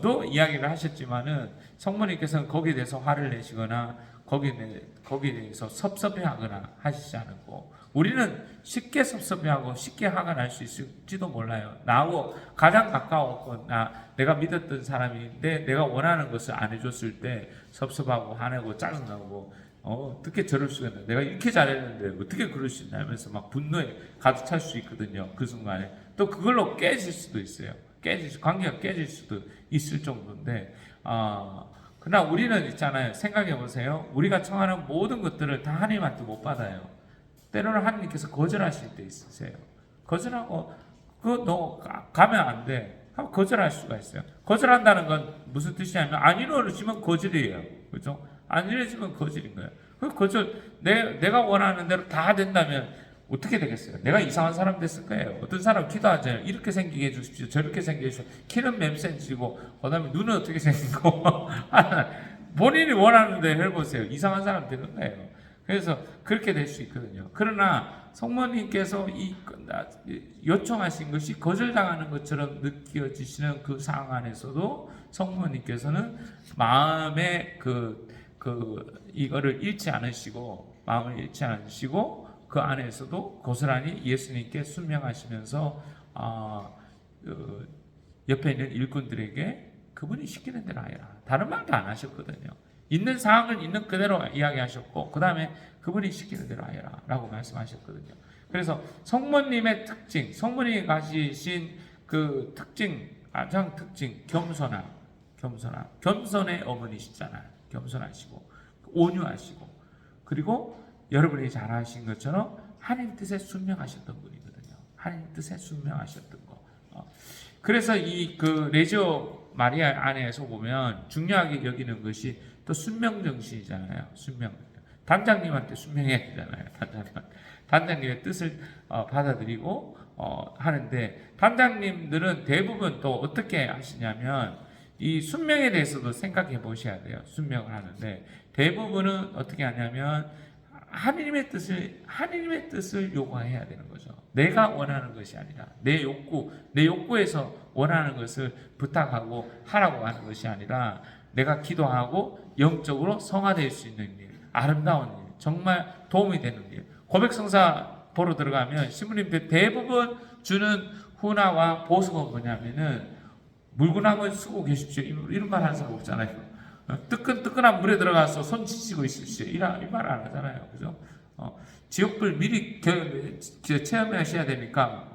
A: 도 이야기를 하셨지만은 성모님께서는 거기에 대해서 화를 내시거나 거기에 대해서 섭섭해하거나 하시지 않고, 우리는 쉽게 섭섭해하고 쉽게 화가 날 수 있을지도 몰라요. 나하고 가장 가까웠고 내가 믿었던 사람인데 내가 원하는 것을 안 해줬을 때 섭섭하고 화내고 짜증나고 어떻게 저럴 수가 있나, 내가 이렇게 잘했는데 어떻게 그럴 수 있나 하면서 막 분노에 가득 찰 수 있거든요. 그 순간에 또 그걸로 깨질 수도 있어요. 관계가 깨질 수도 있을 정도인데, 그러나 우리는 있잖아요. 생각해 보세요. 우리가 청하는 모든 것들을 다 하나님한테 못 받아요. 때로는 하나님께서 거절하실 때 있으세요. 거절하고 너 가면 안 돼. 하면 거절할 수가 있어요. 거절한다는 건 무슨 뜻이냐면 안 이루어지면 거절이에요. 그렇죠? 안 이루어지면 거절인 거예요. 그 거절, 내가 원하는 대로 다 된다면 어떻게 되겠어요? 내가 이상한 사람 됐을 거예요. 어떤 사람 기도하잖아요. 이렇게 생기게 해주십시오. 저렇게 생기게 해주십시오. 키는 몇 센치고, 그 다음에 눈은 어떻게 생기고. 본인이 원하는 대로 해보세요. 이상한 사람 되는 거예요. 그래서 그렇게 될 수 있거든요. 그러나 성모님께서 요청하신 것이 거절당하는 것처럼 느껴지시는 그 상황 안에서도 성모님께서는 마음의 이거를 잃지 않으시고, 마음을 잃지 않으시고, 그 안에서도 고스란히 예수님께 순명하시면서 옆에 있는 일꾼들에게 그분이 시키는 대로 하여라. 다른 말도 안 하셨거든요. 있는 상황을 있는 그대로 이야기하셨고 그 다음에 그분이 시키는 대로 하여라 라고 말씀하셨거든요. 그래서 성모님의 특징, 성모님이 가지신 그 특징, 가장 특징, 겸손의 어머니시잖아요. 겸손하시고 온유하시고 그리고 여러분이 잘 아신 것처럼 하나님 뜻에 순명하셨던 분이거든요. 하나님 뜻에 순명하셨던 거. 그래서 이 그 레지오 마리아 안에서 보면 중요하게 여기는 것이 또 순명 정신이잖아요. 순명. 단장님한테 순명해야 되잖아요. 단장님의 뜻을 받아들이고 하는데 단장님들은 대부분 또 어떻게 하시냐면 이 순명에 대해서도 생각해 보셔야 돼요. 순명을 하는데 대부분은 어떻게 하냐면 하나님의 뜻을 요구해야 되는 거죠. 내가 원하는 것이 아니라 내 욕구에서 원하는 것을 부탁하고 하라고 하는 것이 아니라 내가 기도하고 영적으로 성화될 수 있는 일, 아름다운 일, 정말 도움이 되는 일. 고백성사 보러 들어가면 신부님들 대부분 주는 훈화와 보수가 뭐냐면은 물구나무에 쓰고 계십시오. 이런 말 하는 사람 없잖아요. 뜨끈뜨끈한 물에 들어가서 손 지지고 있으십시오. 이 말 안 하잖아요. 그죠? 지옥불 미리 체험하셔야 되니까,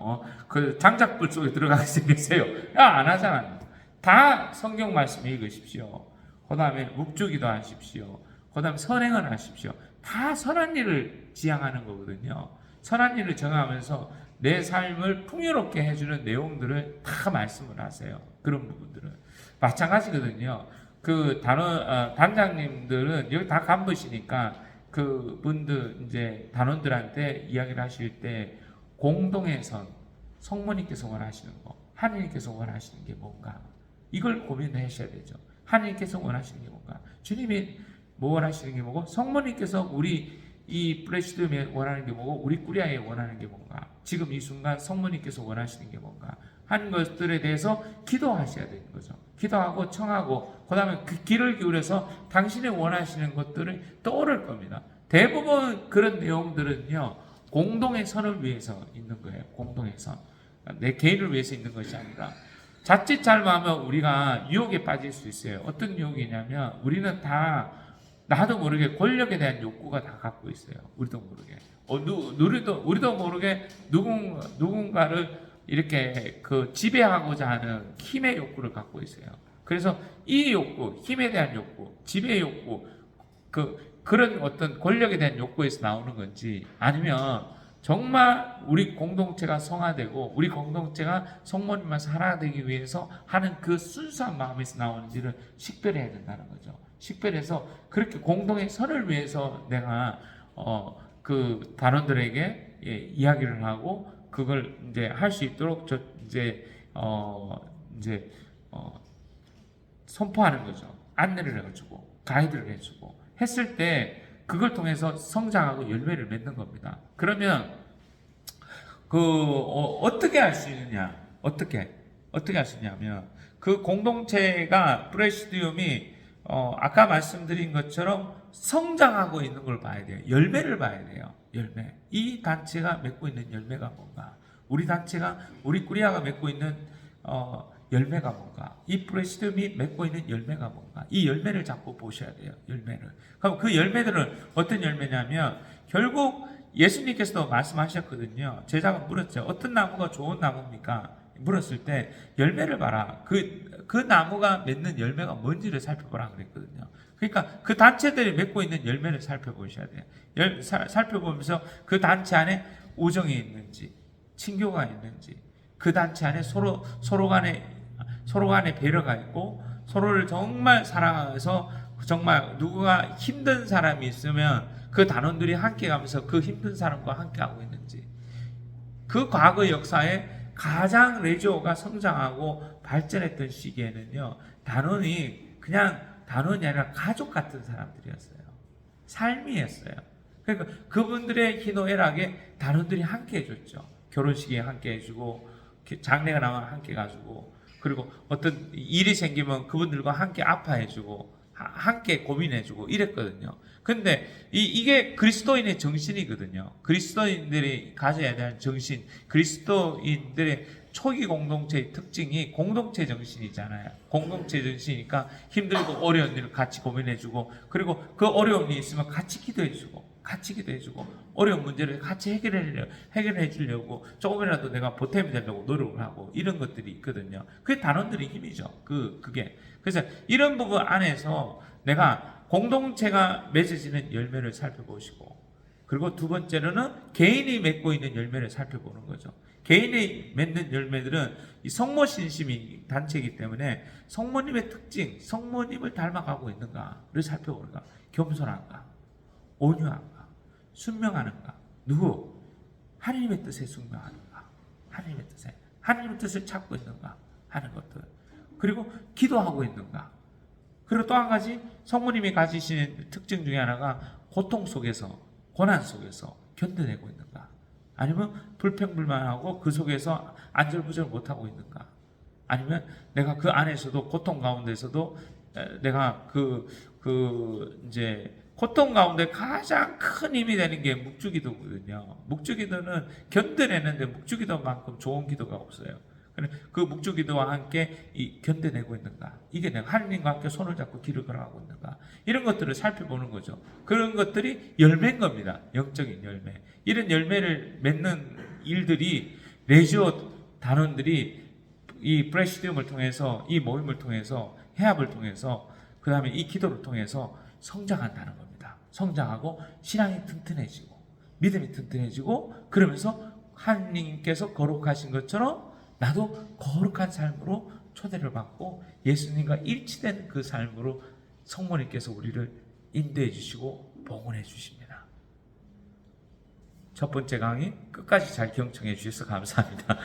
A: 그 장작불 속에 들어가게 생기세요. 안 하잖아요. 다 성경 말씀 읽으십시오. 그 다음에 묵주기도 하십시오. 그 다음에 선행을 하십시오. 다 선한 일을 지향하는 거거든요. 선한 일을 정하면서 내 삶을 풍요롭게 해주는 내용들을 다 말씀을 하세요. 그런 부분들은. 마찬가지거든요. 그 단장님들은 여기 다 간부시니까 그분들 이제 단원들한테 이야기를 하실 때 공동의 선, 성모님께서 원하시는 거, 하나님께서 원하시는 게 뭔가 이걸 고민하셔야 되죠. 하나님께서 원하시는 게 뭔가, 주님이 뭐 원하시는 게 뭐고, 성모님께서 우리 이 프레시드움에 원하는 게 뭐고, 우리 꾸리아에 원하는 게 뭔가, 지금 이 순간 성모님께서 원하시는 게 뭔가 하는 것들에 대해서 기도하셔야 되는 거죠. 기도하고 청하고 그 다음에 그 귀를 기울여서 당신이 원하시는 것들을 떠오를 겁니다. 대부분 그런 내용들은요 공동의 선을 위해서 있는 거예요. 공동의 선. 내 개인을 위해서 있는 것이 아니라 자칫 잘못하면 우리가 유혹에 빠질 수 있어요. 어떤 유혹이냐면 우리는 다 나도 모르게 권력에 대한 욕구가 다 갖고 있어요. 우리도 모르게. 우리도 모르게 누군가를 이렇게 그 지배하고자 하는 힘의 욕구를 갖고 있어요. 그래서 이 욕구, 힘에 대한 욕구, 지배의 욕구, 그런 어떤 권력에 대한 욕구에서 나오는 건지 아니면 정말 우리 공동체가 성화되고 우리 공동체가 성모님께서 하나 되기 위해서 하는 그 순수한 마음에서 나오는지를 식별해야 된다는 거죠. 식별해서 그렇게 공동의 선을 위해서 내가 그 단원들에게 이야기를 하고 그걸 이제 할 수 있도록 선포하는 거죠. 안내를 해주고 가이드를 해주고 했을 때 그걸 통해서 성장하고 열매를 맺는 겁니다. 그러면 어떻게 할 수 있느냐? 어떻게 할 수 있냐면 그 공동체가 프레시디움이 아까 말씀드린 것처럼 성장하고 있는 걸 봐야 돼요. 열매를 봐야 돼요. 열매. 이 단체가 맺고 있는 열매가 뭔가? 우리 단체가 우리 꾸리아가 맺고 있는 열매가 뭔가? 이 프레시디움이 맺고 있는 열매가 뭔가? 이 열매를 자꾸 보셔야 돼요. 열매를. 그럼 그 열매들은 어떤 열매냐면 결국 예수님께서도 말씀하셨거든요. 제자가 물었죠. 어떤 나무가 좋은 나무입니까? 물었을 때 열매를 봐라. 그 나무가 맺는 열매가 뭔지를 살펴보라 그랬거든요. 그러니까 그 단체들이 맺고 있는 열매를 살펴보셔야 돼요. 살펴보면서 그 단체 안에 우정이 있는지, 친교가 있는지, 그 단체 안에 서로 간에 배려가 있고 서로를 정말 사랑해서 정말 누구가 힘든 사람이 있으면 그 단원들이 함께 가면서 그 힘든 사람과 함께 하고 있는지, 그 과거 역사에 가장 레지오가 성장하고 발전했던 시기에는요 단원이 그냥 단원이 아니라 가족 같은 사람들이었어요. 삶이었어요. 그러니까 그분들의 희노애락에 단원들이 함께 해줬죠. 결혼식에 함께 해주고 장례가 나면 함께 가주고 그리고 어떤 일이 생기면 그분들과 함께 아파해주고 함께 고민해주고 이랬거든요. 근데 이게 그리스도인의 정신이거든요. 그리스도인들이 가져야 되는 정신, 그리스도인들의 초기 공동체의 특징이 공동체 정신이잖아요. 공동체 정신이니까 힘들고 어려운 일을 같이 고민해주고, 그리고 그 어려움이 있으면 같이 기도해주고, 어려운 문제를 같이 해결해 주려고 조금이라도 내가 보탬이 되려고 노력을 하고, 이런 것들이 있거든요. 그게 단원들의 힘이죠. 그게. 그래서 이런 부분 안에서 내가 공동체가 맺어지는 열매를 살펴보시고, 그리고 두 번째로는 개인이 맺고 있는 열매를 살펴보는 거죠. 개인이 맺는 열매들은 이 성모 신심이 단체이기 때문에 성모님의 특징, 성모님을 닮아가고 있는가를 살펴보는가. 겸손한가, 온유한가, 순명하는가, 누구? 하나님의 뜻에 순명하는가, 하나님의 뜻을 찾고 있는가 하는 것들. 그리고 기도하고 있는가. 그리고 또 한 가지 성모님이 가지시는 특징 중에 하나가 고통 속에서, 고난 속에서 견뎌내고 있는가, 아니면 불평불만하고 그 속에서 안절부절 못하고 있는가, 아니면 내가 그 안에서도 고통 가운데서도 내가 이제 고통 가운데 가장 큰 힘이 되는 게 묵주기도거든요. 묵주기도는 견뎌내는데 묵주기도만큼 좋은 기도가 없어요. 그 묵주기도와 함께 견뎌내고 있는가, 이게 내가 하나님과 함께 손을 잡고 길을 걸어가고 있는가, 이런 것들을 살펴보는 거죠. 그런 것들이 열매인 겁니다. 영적인 열매. 이런 열매를 맺는 일들이 레지오 단원들이 이 프레시디움을 통해서, 이 모임을 통해서, 해합을 통해서, 그 다음에 이 기도를 통해서 성장한다는 겁니다. 성장하고 신앙이 튼튼해지고 믿음이 튼튼해지고, 그러면서 하나님께서 거룩하신 것처럼 나도 거룩한 삶으로 초대를 받고 예수님과 일치된 그 삶으로 성모님께서 우리를 인도해 주시고 봉헌해 주십니다. 첫 번째 강의 끝까지 잘 경청해 주셔서 감사합니다.